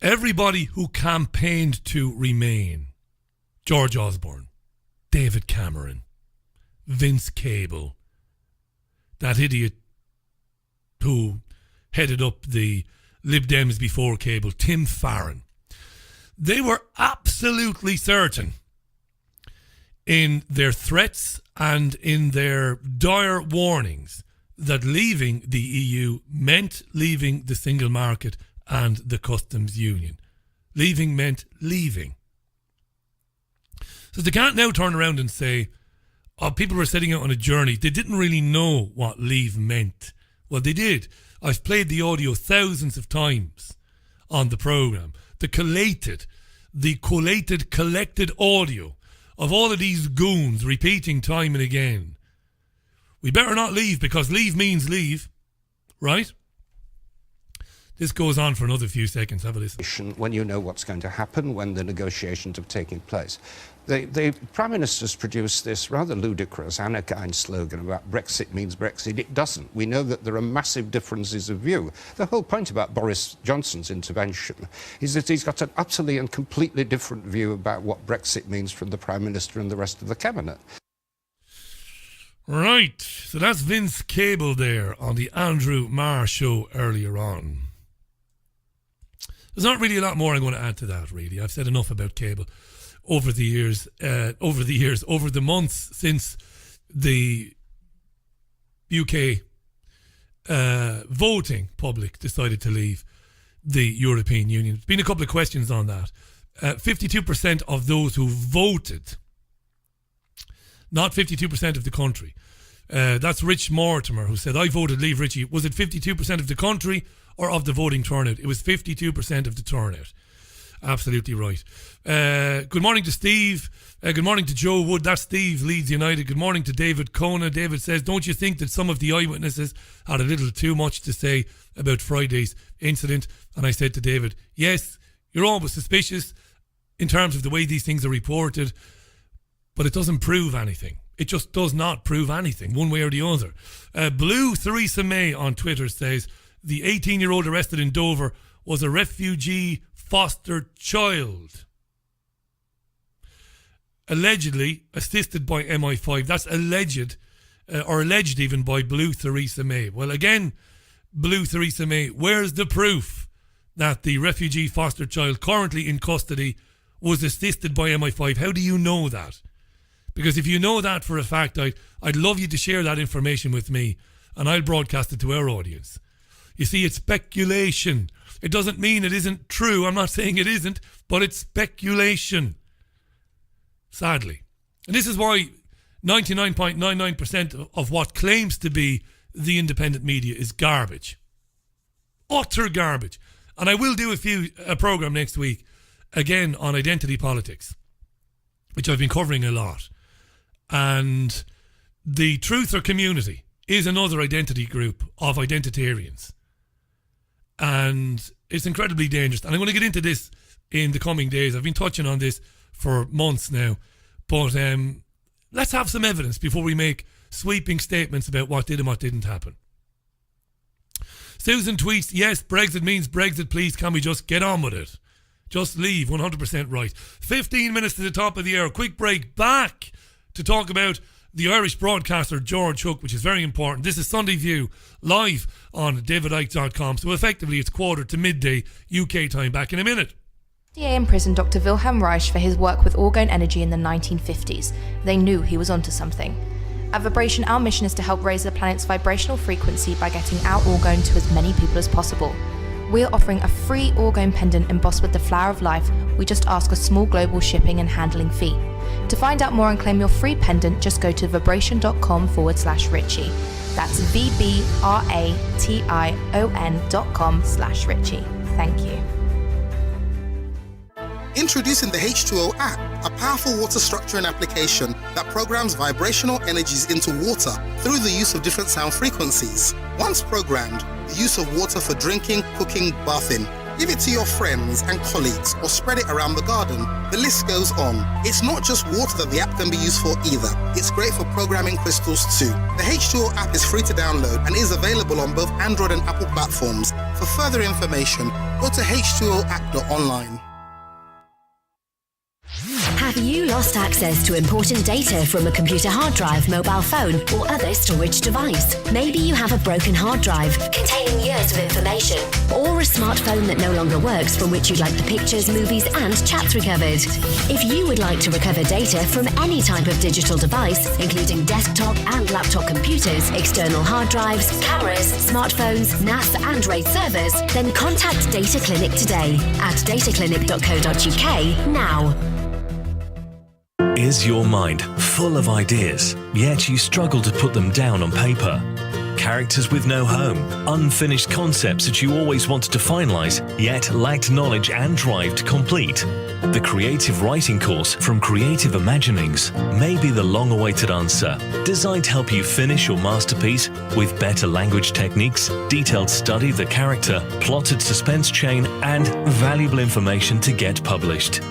everybody who campaigned to remain, George Osborne, David Cameron, Vince Cable, that idiot who headed up the Lib Dems before Cable, Tim Farron, they were absolutely certain in their threats and in their dire warnings that leaving the EU meant leaving the single market and the customs union. Leaving meant leaving. So they can't now turn around and say, oh, people were setting out on a journey. They didn't really know what leave meant. Well, they did. I've played the audio thousands of times on the programme. The collected audio of all of these goons repeating time and again. We better not leave because leave means leave, right? This goes on for another few seconds. Have a listen. When you know what's going to happen, when the negotiations have taken place. The Prime Minister's produced this rather ludicrous Anakin slogan about Brexit means Brexit. It doesn't. We know that there are massive differences of view. The whole point about Boris Johnson's intervention is that he's got an utterly and completely different view about what Brexit means from the Prime Minister and the rest of the Cabinet. Right. So that's Vince Cable there on the Andrew Marr show earlier on. There's not really a lot more I'm going to add to that, really. I've said enough about Cable over the months since the UK voting public decided to leave the European Union. There's been a couple of questions on that. 52% of those who voted, not 52% of the country. That's Rich Mortimer who said, I voted leave, Richie. Was it 52% of the country or of the voting turnout? It was 52% of the turnout. Absolutely right. Good morning to Steve. Good morning to Joe Wood. That's Steve, Leeds United. Good morning to David Kona. David says, don't you think that some of the eyewitnesses had a little too much to say about Friday's incident? And I said to David, yes, you're always suspicious in terms of the way these things are reported, but it doesn't prove anything. It just does not prove anything, one way or the other. Blue Theresa May on Twitter says, the 18-year-old arrested in Dover was a refugee foster child, allegedly assisted by MI5. That's alleged, or alleged even by Blue Theresa May. Well, again, Blue Theresa May, where's the proof that the refugee foster child currently in custody was assisted by MI5? How do you know that? Because if you know that for a fact, I'd love you to share that information with me and I'll broadcast it to our audience. You see, it's speculation. It doesn't mean it isn't true. I'm not saying it isn't, but it's speculation. Sadly. And this is why 99.99% of what claims to be the independent media is garbage. Utter garbage. And I will do a programme next week, again, on identity politics, which I've been covering a lot. And the truther community is another identity group of identitarians. And it's incredibly dangerous. And I'm going to get into this in the coming days. I've been touching on this for months now. But let's have some evidence before we make sweeping statements about what did and what didn't happen. Susan tweets, yes, Brexit means Brexit, please can we just get on with it? Just leave, 100% right. 15 minutes to the top of the hour. Quick break, back to talk about the Irish broadcaster George Hook, which is very important. This is Sunday View, live on davidicke.com. So effectively it's quarter to midday UK time. Back in a minute. FDA imprisoned Dr. Wilhelm Reich for his work with orgone energy in the 1950s. They knew he was onto something. At Vibration, our mission is to help raise the planet's vibrational frequency by getting our orgone to as many people as possible. We're offering a free orgone pendant embossed with the flower of life. We just ask a small global shipping and handling fee. To find out more and claim your free pendant, just go to vibration.com/Richie. That's VBRATION.com/Richie. Thank you. Introducing the H2O app, a powerful water structuring application that programs vibrational energies into water through the use of different sound frequencies. Once programmed, the use of water for drinking, cooking, bathing. Give it to your friends and colleagues or spread it around the garden. The list goes on. It's not just water that the app can be used for either. It's great for programming crystals too. The H2O app is free to download and is available on both Android and Apple platforms. For further information, go to h2oapp.online. Have you lost access to important data from a computer hard drive, mobile phone, or other storage device? Maybe you have a broken hard drive containing years of information, or a smartphone that no longer works from which you'd like the pictures, movies, and chats recovered. If you would like to recover data from any type of digital device, including desktop and laptop computers, external hard drives, cameras, smartphones, NAS, and RAID servers, then contact Data Clinic today at dataclinic.co.uk now. Is your mind full of ideas, yet you struggle to put them down on paper? Characters with no home, unfinished concepts that you always wanted to finalise, yet lacked knowledge and drive to complete? The Creative Writing course from Creative Imaginings may be the long-awaited answer, designed to help you finish your masterpiece with better language techniques, detailed study of the character, plotted suspense chain, and valuable information to get published.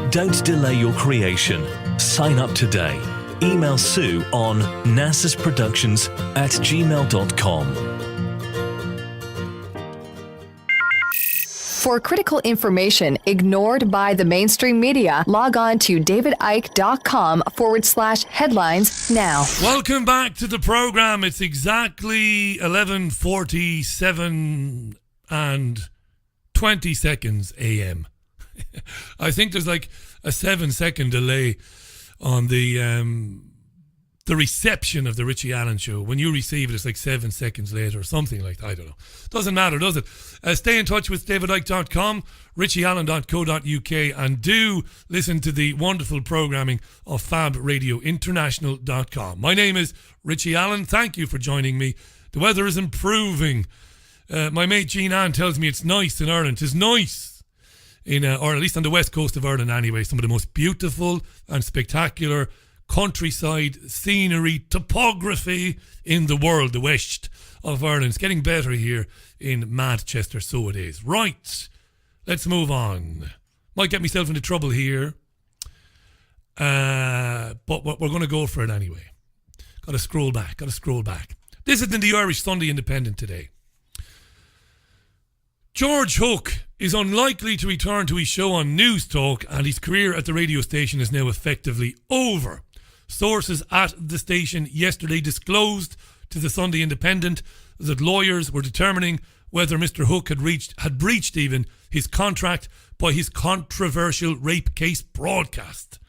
Don't delay your creation. Sign up today. Email Sue on nasasproductions@gmail.com. For critical information ignored by the mainstream media, log on to davidicke.com/headlines now. Welcome back to the program. It's exactly 11:47 and 20 seconds a.m. I think there's like a 7-second delay on the reception of the Richie Allen show. When you receive it, it's like 7 seconds later or something like that. I don't know. Doesn't matter, does it? Stay in touch with davidicke.com, richieallen.co.uk, and do listen to the wonderful programming of fabradiointernational.com. My name is Richie Allen. Thank you for joining me. The weather is improving. My mate Jean Ann tells me it's nice in Ireland. It's nice. Or at least on the west coast of Ireland anyway, some of the most beautiful and spectacular countryside scenery, topography in the world, the west of Ireland. It's getting better here in Manchester, so it is. Right, let's move on. Might get myself into trouble here, but we're going to go for it anyway. Got to scroll back. This is in the Irish Sunday Independent today. George Hook is unlikely to return to his show on News Talk, and his career at the radio station is now effectively over. Sources at the station yesterday disclosed to the Sunday Independent that lawyers were determining whether Mr. Hook had breached even his contract by his controversial rape case broadcast.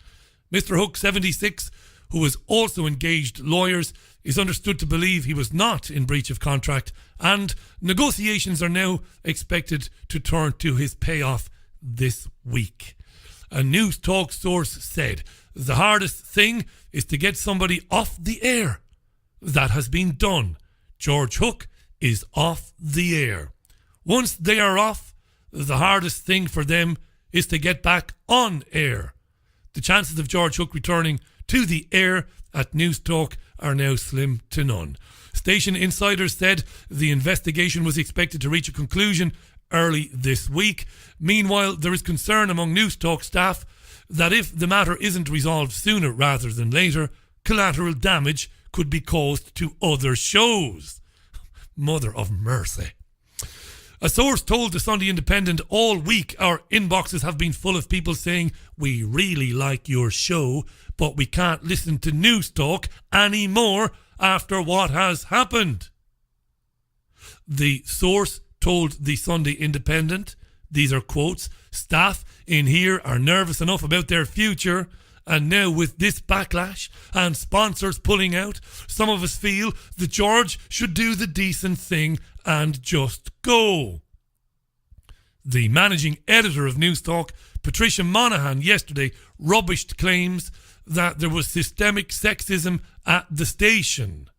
Mr. Hook, 76, who has also engaged lawyers, is understood to believe he was not in breach of contract, and negotiations are now expected to turn to his payoff this week. A News Talk source said, the hardest thing is to get somebody off the air. That has been done. George Hook is off the air. Once they are off, the hardest thing for them is to get back on air. The chances of George Hook returning to the air at News Talk are now slim to none. Station insiders said the investigation was expected to reach a conclusion early this week. Meanwhile, there is concern among Newstalk staff that if the matter isn't resolved sooner rather than later, collateral damage could be caused to other shows. Mother of mercy. A source told the Sunday Independent all week our inboxes have been full of people saying, we really like your show, but we can't listen to Newstalk anymore after what has happened. The source told the Sunday Independent, these are quotes, staff in here are nervous enough about their future, and now with this backlash and sponsors pulling out, some of us feel that George should do the decent thing and just go. The managing editor of Newstalk, Patricia Monaghan, yesterday rubbished claims that there was systemic sexism at the station.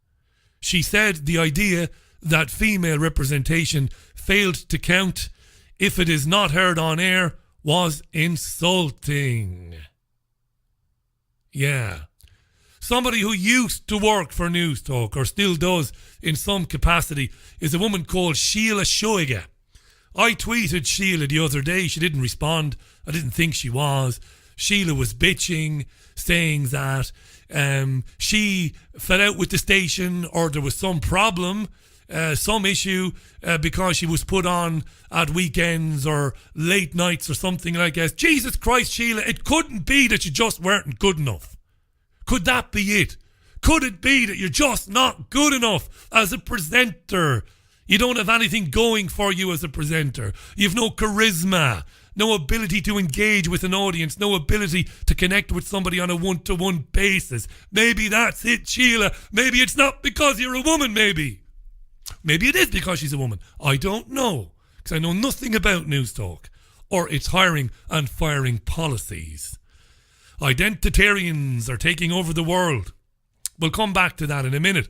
She said the idea that female representation failed to count if it is not heard on air was insulting. Yeah. Somebody who used to work for Newstalk, or still does in some capacity, is a woman called Sheila Shoiga. I tweeted Sheila the other day. She didn't respond. I didn't think she was. Sheila was bitching, saying that she fell out with the station, or there was some problem, some issue, because she was put on at weekends or late nights or something like that. Jesus Christ, Sheila, it couldn't be that you just weren't good enough. Could that be it? Could it be that you're just not good enough as a presenter? You don't have anything going for you as a presenter. You've no charisma, no ability to engage with an audience, no ability to connect with somebody on a one-to-one basis. Maybe that's it, Sheila. Maybe it's not because you're a woman, maybe. Maybe it is because she's a woman. I don't know, because I know nothing about Newstalk or its hiring and firing policies. Identitarians are taking over the world. We'll come back to that in a minute.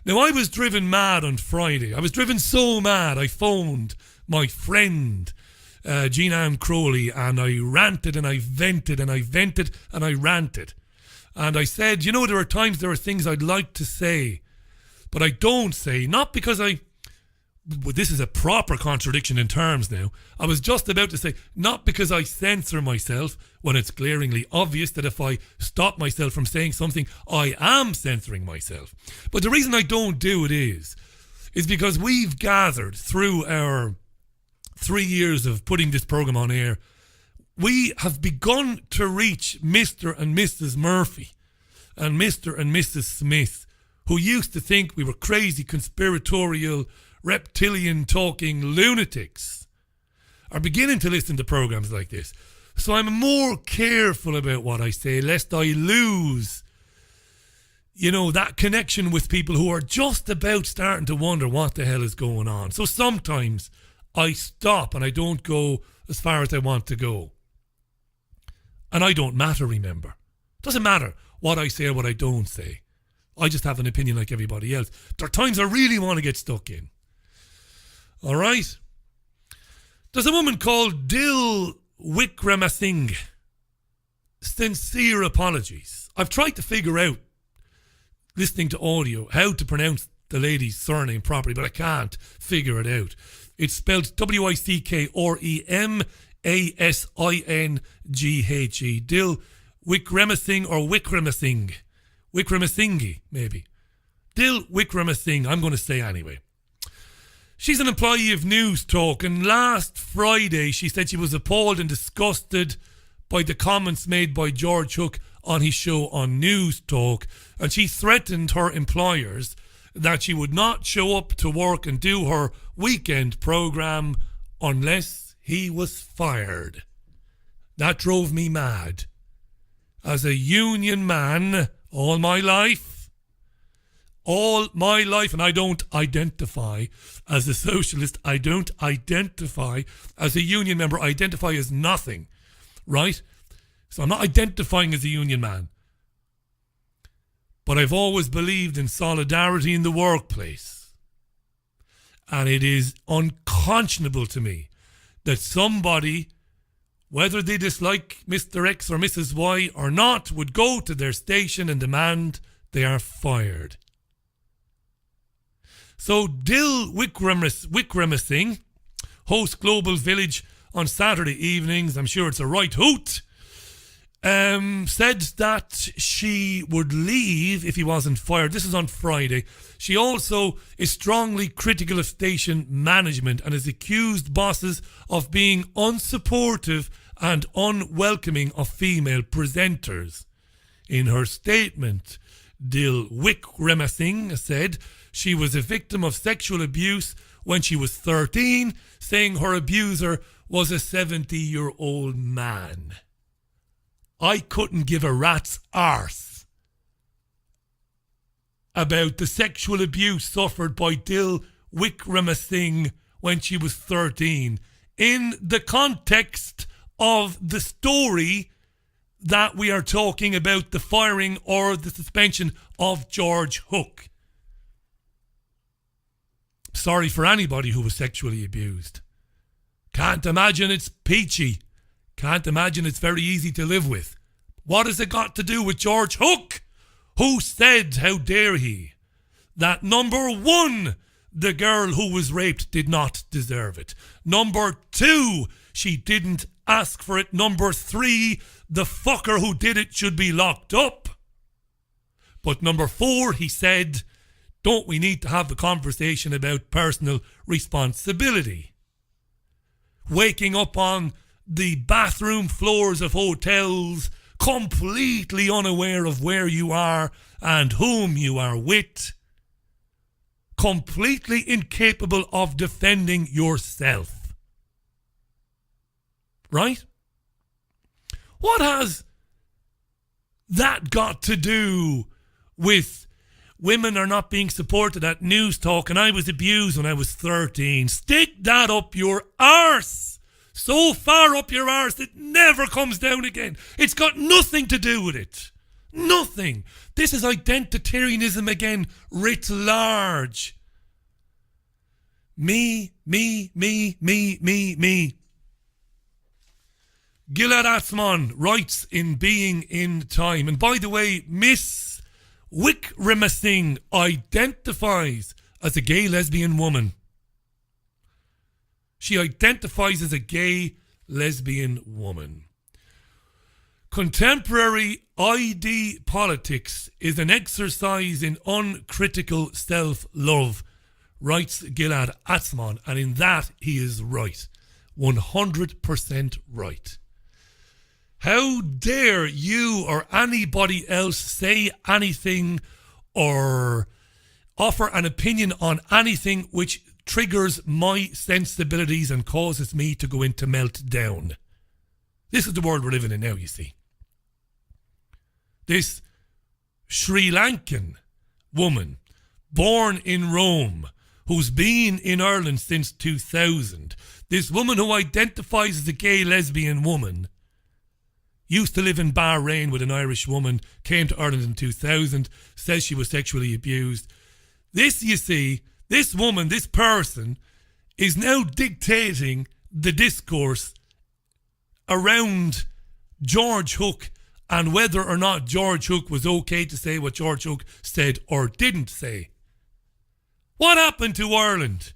Now, I was driven mad on Friday. I was driven so mad, I phoned my friend, Jean-Anne Crowley, and I ranted and I vented and I vented and I ranted. And I said, you know, there are things I'd like to say, but I don't say, not because this is a proper contradiction in terms now. I was just about to say, not because I censor myself when it's glaringly obvious that if I stop myself from saying something, I am censoring myself. But the reason I don't do it is because we've gathered through our 3 years of putting this programme on air, we have begun to reach Mr. and Mrs. Murphy and Mr. and Mrs. Smith, who used to think we were crazy, conspiratorial, reptilian-talking lunatics, are beginning to listen to programmes like this. So I'm more careful about what I say, lest I lose, that connection with people who are just about starting to wonder what the hell is going on. So sometimes I stop and I don't go as far as I want to go. And I don't matter, remember. It doesn't matter what I say or what I don't say. I just have an opinion like everybody else. There are times I really want to get stuck in. All right? There's a woman called Dil Wickramasinghe. Sincere apologies. I've tried to figure out, listening to audio, how to pronounce the lady's surname properly, but I can't figure it out. It's spelled Wickramasinghe. Dil Wickramasinghe or Wickramasinghe. Wickramasinghe, maybe. Dil Wickramasinghe, I'm going to say anyway. She's an employee of Newstalk, and last Friday she said she was appalled and disgusted by the comments made by George Hook on his show on Newstalk, and she threatened her employers that she would not show up to work and do her weekend programme unless he was fired. That drove me mad. As a union man all my life, and I don't identify as a socialist, I don't identify as a union member, I identify as nothing, right? So I'm not identifying as a union man. But I've always believed in solidarity in the workplace. And it is unconscionable to me that somebody, whether they dislike Mr. X or Mrs. Y or not, would go to their station and demand they are fired. So Dil Wickramasinghe hosts Global Village on Saturday evenings. I'm sure it's a right hoot. Said that she would leave if he wasn't fired. This is on Friday. She also is strongly critical of station management and has accused bosses of being unsupportive and unwelcoming of female presenters. In her statement, Dil Wickramasinghe said she was a victim of sexual abuse when she was 13, saying her abuser was a 70-year-old man. I couldn't give a rat's arse about the sexual abuse suffered by Dil Wickramasinghe when she was 13 in the context of the story that we are talking about, the firing or the suspension of George Hook. Sorry for anybody who was sexually abused. Can't imagine it's peachy. Can't imagine it's very easy to live with. What has it got to do with George Hook? Who said, how dare he, that number one, the girl who was raped did not deserve it. Number two, she didn't ask for it. Number three, the fucker who did it should be locked up. But number four, he said, don't we need to have the conversation about personal responsibility? Waking up on the bathroom floors of hotels, completely unaware of where you are and whom you are with, completely incapable of defending yourself. Right? What has that got to do with women are not being supported at News Talk and I was abused when I was 13? Stick that up your arse. So far up your arse it never comes down again. It's got nothing to do with it. Nothing. This is identitarianism again, writ large. Me. Gilad Atzmon writes in Being in Time. And by the way, Miss Wickramasinghe identifies as a gay lesbian woman. She identifies as a gay lesbian woman. Contemporary ID politics is an exercise in uncritical self-love, writes Gilad Atzmon, and in that he is right. 100% right. How dare you or anybody else say anything or offer an opinion on anything which triggers my sensibilities and causes me to go into meltdown. This is the world we're living in now, you see. This Sri Lankan woman, born in Rome, who's been in Ireland since 2000, this woman who identifies as a gay lesbian woman, used to live in Bahrain with an Irish woman, came to Ireland in 2000, says she was sexually abused. This, you see, this woman, this person, is now dictating the discourse around George Hook and whether or not George Hook was okay to say what George Hook said or didn't say. What happened to Ireland,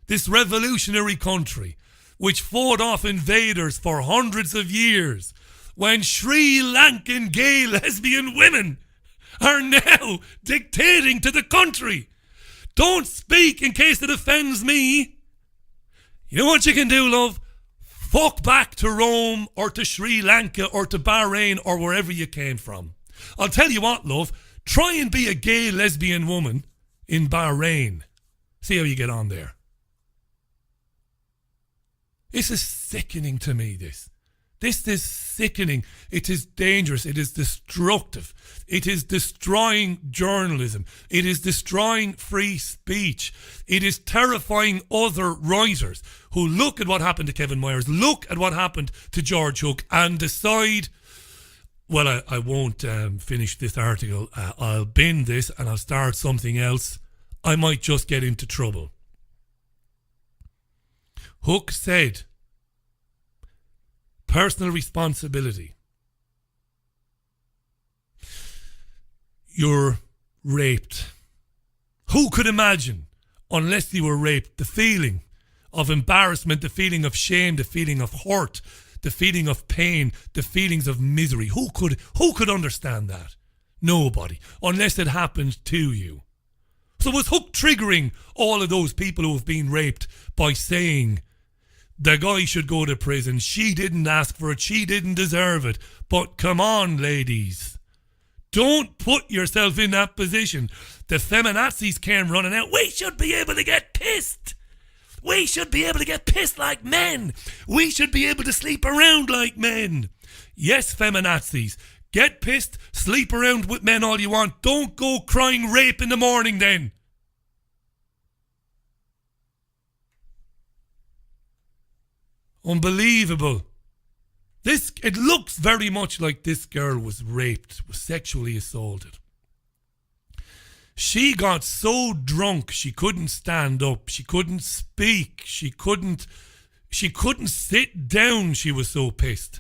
this revolutionary country, which fought off invaders for hundreds of years, when Sri Lankan gay lesbian women are now dictating to the country? Don't speak in case it offends me. You know what you can do, love? Fuck back to Rome or to Sri Lanka or to Bahrain or wherever you came from. I'll tell you what, love. Try and be a gay lesbian woman in Bahrain. See how you get on there. This is sickening to me, this. This is sickening. It is dangerous. It is destructive. It is destroying journalism. It is destroying free speech. It is terrifying other writers who look at what happened to Kevin Myers, look at what happened to George Hook and decide, well, I won't finish this article. I'll bin this and I'll start something else. I might just get into trouble. Hook said, personal responsibility. You're raped. Who could imagine unless you were raped. The feeling of embarrassment, the feeling of shame, the feeling of hurt, the feeling of pain, the feelings of misery. Who could understand that? Nobody, unless it happened to you. So was Hook triggering all of those people who have been raped by saying the guy should go to prison? She didn't ask for it. She didn't deserve it. But come on, ladies. Don't put yourself in that position. The feminazis came running out. We should be able to get pissed. We should be able to get pissed like men. We should be able to sleep around like men. Yes, feminazis. Get pissed, sleep around with men all you want. Don't go crying rape in the morning then. Unbelievable. It looks very much like this girl was raped, was sexually assaulted. She got so drunk she couldn't stand up, she couldn't speak, she couldn't sit down, she was so pissed.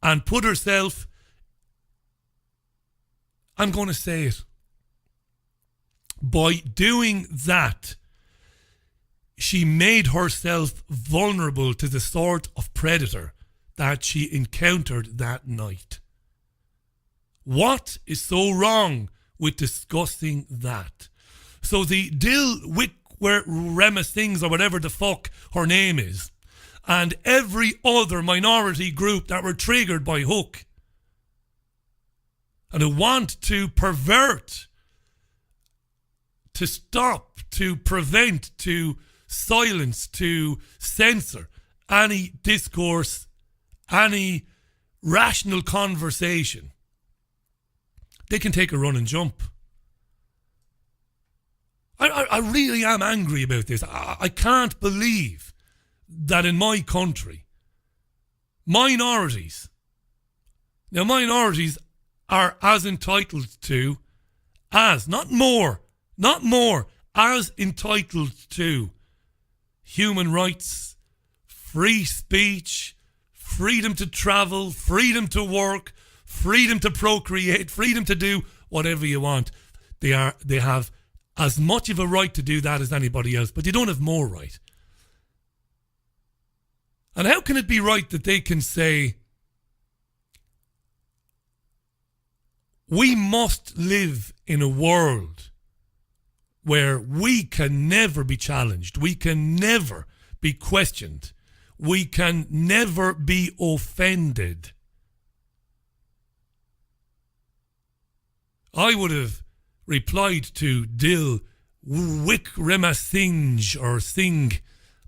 And put herself, I'm going to say it, by doing that, she made herself vulnerable to the sort of predator that she encountered that night. What is so wrong with discussing that? So the Dil Rema Sings, or whatever the fuck her name is, and every other minority group that were triggered by Hook and who want to pervert, to stop, to prevent, to silence, to censor any discourse, any rational conversation, they can take a run and jump. I really am angry about this. I can't believe that in my country, minorities are as entitled to, not more, as entitled to human rights, free speech, freedom to travel, freedom to work, freedom to procreate, freedom to do whatever you want. They have as much of a right to do that as anybody else, but they don't have more right. And how can it be right that they can say, we must live in a world where we can never be challenged, we can never be questioned, we can never be offended? I would have replied to Dil Rema Singh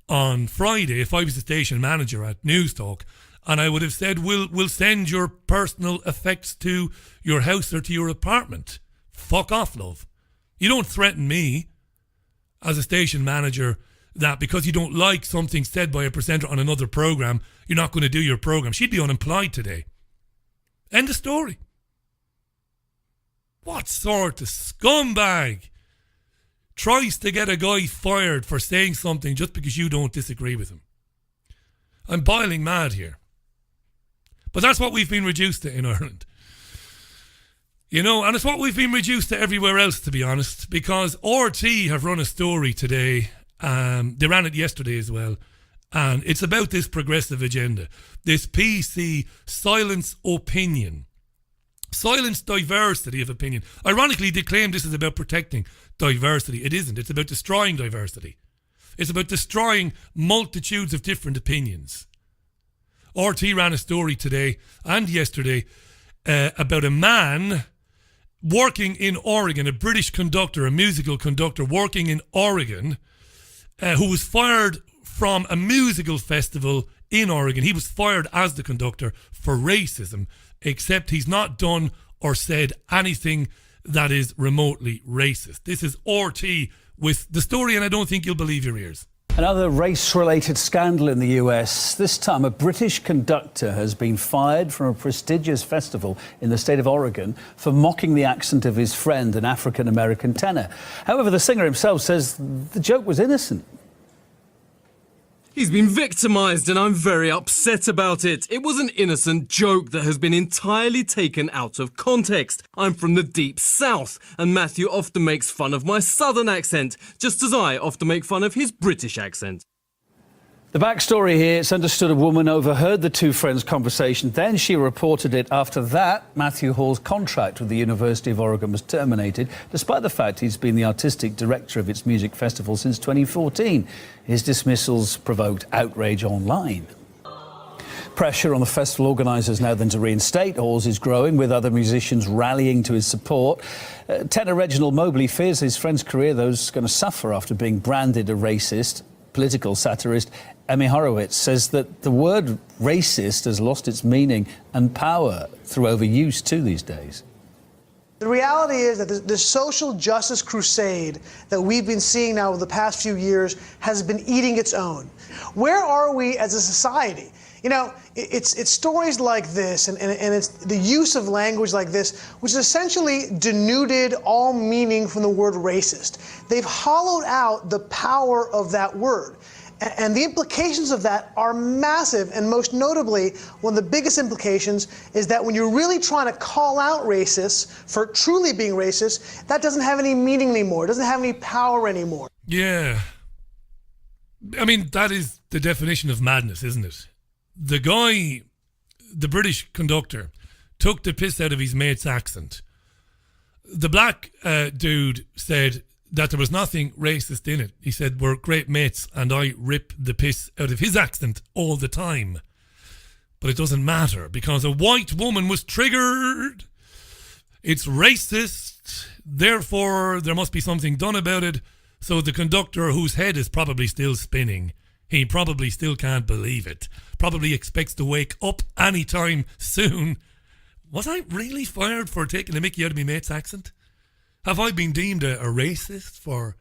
on Friday if I was the station manager at News Talk, and I would have said, we'll send your personal effects to your house or to your apartment. Fuck off, love. You don't threaten me as a station manager that because you don't like something said by a presenter on another programme, you're not going to do your programme. She'd be unemployed today. End of story. What sort of scumbag tries to get a guy fired for saying something just because you don't disagree with him? I'm boiling mad here. But that's what we've been reduced to in Ireland. You know, and it's what we've been reduced to everywhere else, to be honest, because RT have run a story today. They ran it yesterday as well. And it's about this progressive agenda. This PC, silence opinion. Silence diversity of opinion. Ironically, they claim this is about protecting diversity. It isn't. It's about destroying diversity. It's about destroying multitudes of different opinions. RT ran a story today and yesterday about a man working in Oregon, a British conductor, a musical conductor working in Oregon, who was fired from a musical festival in Oregon. He was fired as the conductor for racism, except he's not done or said anything that is remotely racist. This is RT with the story, and I don't think you'll believe your ears. Another race-related scandal in the US. This time, a British conductor has been fired from a prestigious festival in the state of Oregon for mocking the accent of his friend, an African-American tenor. However, the singer himself says the joke was innocent. He's been victimised and I'm very upset about it. It was an innocent joke that has been entirely taken out of context. I'm from the deep south and Matthew often makes fun of my southern accent, just as I often make fun of his British accent. The backstory here, it's understood a woman overheard the two friends' conversation. Then she reported it. After that, Matthew Hall's contract with the University of Oregon was terminated, despite the fact he's been the artistic director of its music festival since 2014. His dismissals provoked outrage online. Pressure on the festival organisers now then to reinstate Halls is growing, with other musicians rallying to his support. Tenor Reginald Mobley fears his friend's career, though, is going to suffer after being branded a racist. Political satirist Emmy Horowitz says that the word racist has lost its meaning and power through overuse too these days. The reality is that the social justice crusade that we've been seeing now over the past few years has been eating its own. Where are we as a society? You know, it's stories like this and it's the use of language like this, which has essentially denuded all meaning from the word racist. They've hollowed out the power of that word. And the implications of that are massive, and most notably, one of the biggest implications is that when you're really trying to call out racists for truly being racist, that doesn't have any meaning anymore, it doesn't have any power anymore. Yeah. I mean, that is the definition of madness, isn't it? The guy, the British conductor, took the piss out of his mate's accent. The black dude said that there was nothing racist in it. He said, we're great mates and I rip the piss out of his accent all the time. But it doesn't matter because a white woman was triggered. It's racist. Therefore, there must be something done about it. So the conductor, whose head is probably still spinning, he probably still can't believe it. Probably expects to wake up anytime soon. Was I really fired for taking the mickey out of my mate's accent? Have I been deemed a racist for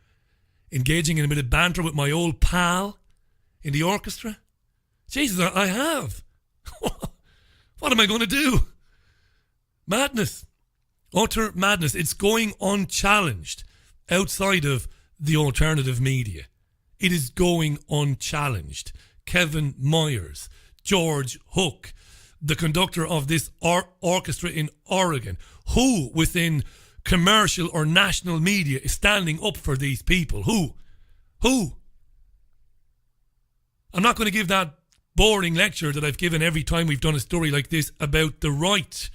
engaging in a bit of banter with my old pal in the orchestra? Jesus, I have. What am I going to do? Madness. Utter madness. It's going unchallenged outside of the alternative media. It is going unchallenged. Kevin Myers, George Hook, the conductor of this orchestra in Oregon, who within commercial or national media is standing up for these people? Who? I'm not going to give that boring lecture that I've given every time we've done a story like this about the right,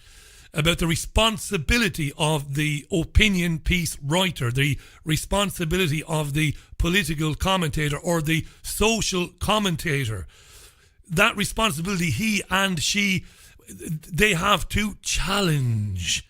about the responsibility of the opinion piece writer, the responsibility of the political commentator or the social commentator. That responsibility he and she, they have to challenge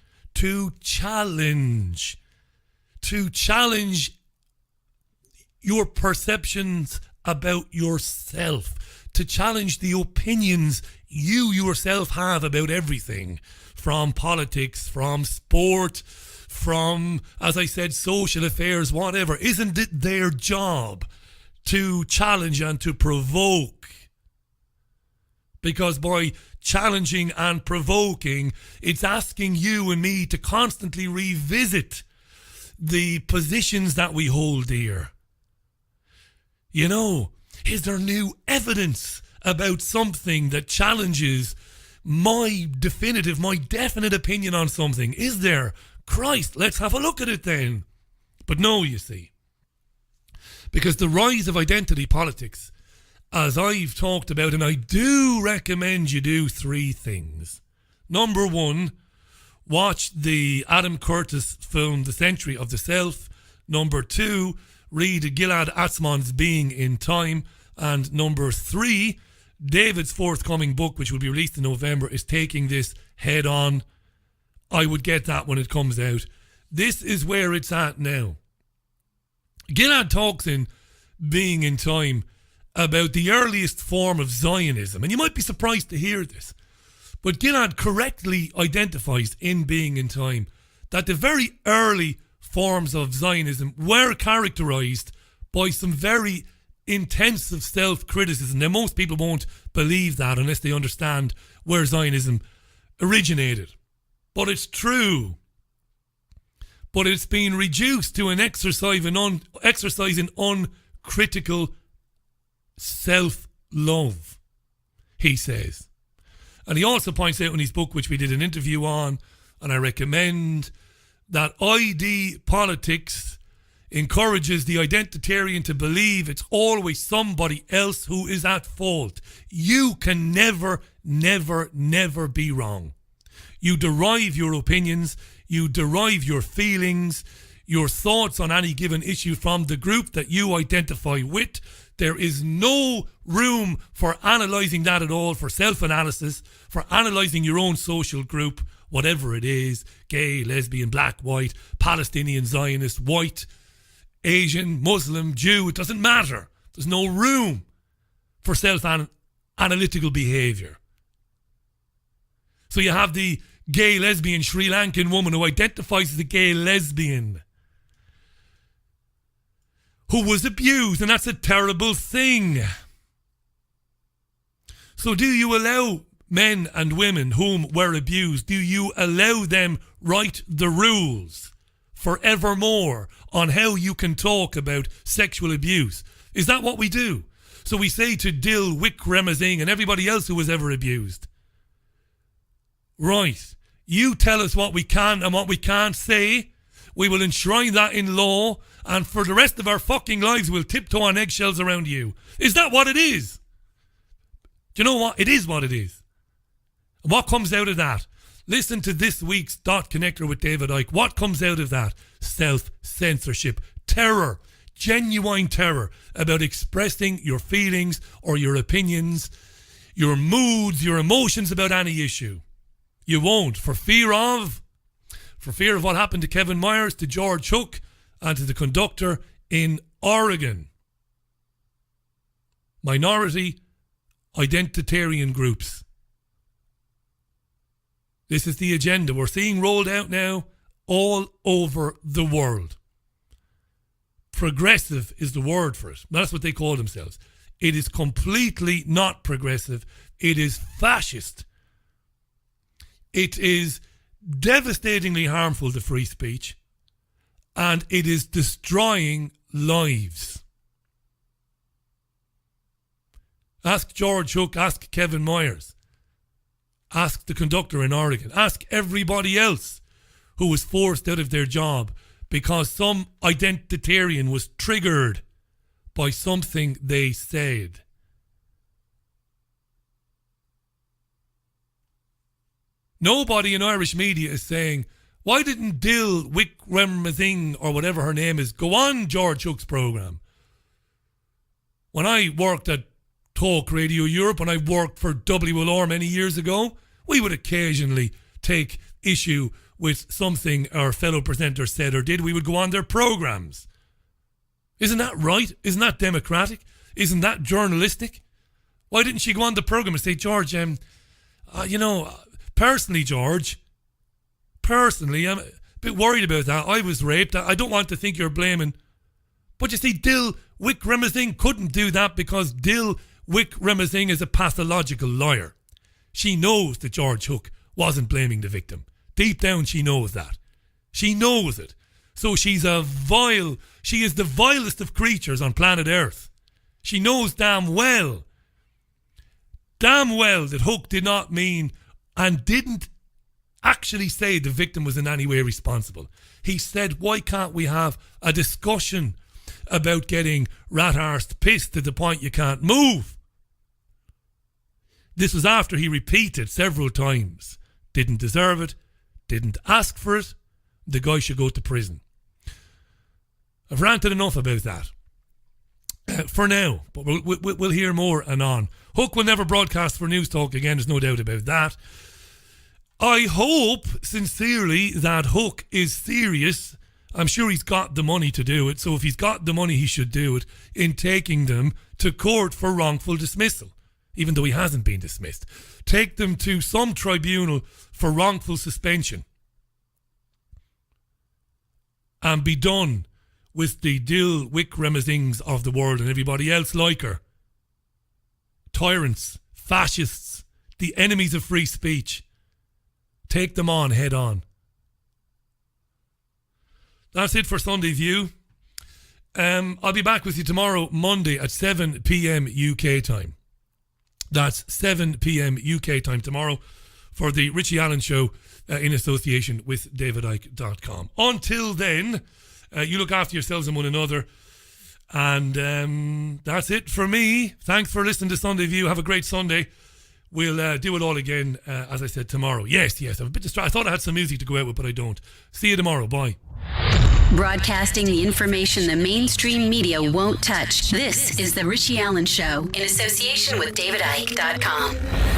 your perceptions about yourself, to challenge the opinions you yourself have about everything, from politics, from sport, from, as I said, social affairs, whatever. Isn't it their job to challenge and to provoke? Because by challenging and provoking, it's asking you and me to constantly revisit the positions that we hold dear. You know, is there new evidence about something that challenges my definite opinion on something? Is there? Christ, let's have a look at it then. But no, you see. Because the rise of identity politics, as I've talked about, and I do recommend you do 3 things. Number 1, watch the Adam Curtis film, The Century of the Self. Number 2, read Gilad Atzmon's Being in Time. And number 3, David's forthcoming book, which will be released in November, is taking this head on. I would get that when it comes out. This is where it's at now. Gilad talks in Being in Time about the earliest form of Zionism. And you might be surprised to hear this, but Gilad correctly identifies in Being in Time that the very early forms of Zionism were characterized by some very intensive self-criticism. Now, most people won't believe that unless they understand where Zionism originated. But it's true. But it's been reduced to an exercise in uncritical self-love, he says. And he also points out in his book, which we did an interview on, and I recommend, that ID politics encourages the identitarian to believe it's always somebody else who is at fault. You can never, never, never be wrong. You derive your opinions, you derive your feelings, your thoughts on any given issue from the group that you identify with. There is no room for analysing that at all, for self-analysis, for analysing your own social group, whatever it is, gay, lesbian, black, white, Palestinian, Zionist, white, Asian, Muslim, Jew, it doesn't matter. There's no room for self-analytical behaviour. So you have the gay, lesbian, Sri Lankan woman who identifies as a gay lesbian, who was abused, and that's a terrible thing. So do you allow men and women whom were abused, do you allow them write the rules forevermore on how you can talk about sexual abuse? Is that what we do? So we say to Dil Wickremesinghe and everybody else who was ever abused, right, you tell us what we can and what we can't say. We will enshrine that in law, and for the rest of our fucking lives we'll tiptoe on eggshells around you. Is that what it is? Do you know what? It is what it is. And what comes out of that? Listen to this week's Dot Connector with David Icke. What comes out of that? Self-censorship. Terror. Genuine terror about expressing your feelings or your opinions, your moods, your emotions about any issue. You won't, for fear of what happened to Kevin Myers, to George Hook, and to the conductor in Oregon. Minority identitarian groups. This is the agenda we're seeing rolled out now all over the world. Progressive is the word for it. That's what they call themselves. It is completely not progressive. It is fascist. It is devastatingly harmful to free speech, and it is destroying lives. Ask George Hook, ask Kevin Myers, ask the conductor in Oregon, ask everybody else who was forced out of their job because some identitarian was triggered by something they said. Nobody in Irish media is saying, why didn't Dil Wickremesinghe or whatever her name is go on George Hook's programme? When I worked at Talk Radio Europe and I worked for WLR many years ago, we would occasionally take issue with something our fellow presenters said or did. We would go on their programmes. Isn't that right? Isn't that democratic? Isn't that journalistic? Why didn't she go on the programme and say, George, personally, George, I'm a bit worried about that. I was raped. I don't want to think you're blaming. But you see, Dil Wickremesinghe couldn't do that because Dil Wickremesinghe is a pathological liar. She knows that George Hook wasn't blaming the victim. Deep down, she knows that. She knows it. So she is the vilest of creatures on planet Earth. She knows damn well that Hook did not mean and didn't actually say the victim was in any way responsible. He said, why can't we have a discussion about getting rat-arsed pissed to the point you can't move? This was after he repeated several times, didn't deserve it, didn't ask for it, the guy should go to prison. I've ranted enough about that for now, but we'll hear more anon. Hook will never broadcast for News Talk again, there's no doubt about that. I hope sincerely that Hook is serious. I'm sure he's got the money to do it, so if he's got the money he should do it in taking them to court for wrongful dismissal, even though he hasn't been dismissed. Take them to some tribunal for wrongful suspension and be done with the Dil Wickremesinghes of the world and everybody else like her. Tyrants, fascists, the enemies of free speech. Take them on head on. That's it for Sunday View. I'll be back with you tomorrow, Monday, at 7 p.m. UK time. That's 7 p.m. UK time tomorrow for the Richie Allen Show in association with davidicke.com. Until then, you look after yourselves and one another. And that's it for me. Thanks for listening to Sunday View. Have a great Sunday. We'll do it all again, as I said, tomorrow. Yes, I'm a bit distracted. I thought I had some music to go out with, but I don't. See you tomorrow. Bye. Broadcasting the information the mainstream media won't touch. This is The Richie Allen Show in association with davidicke.com.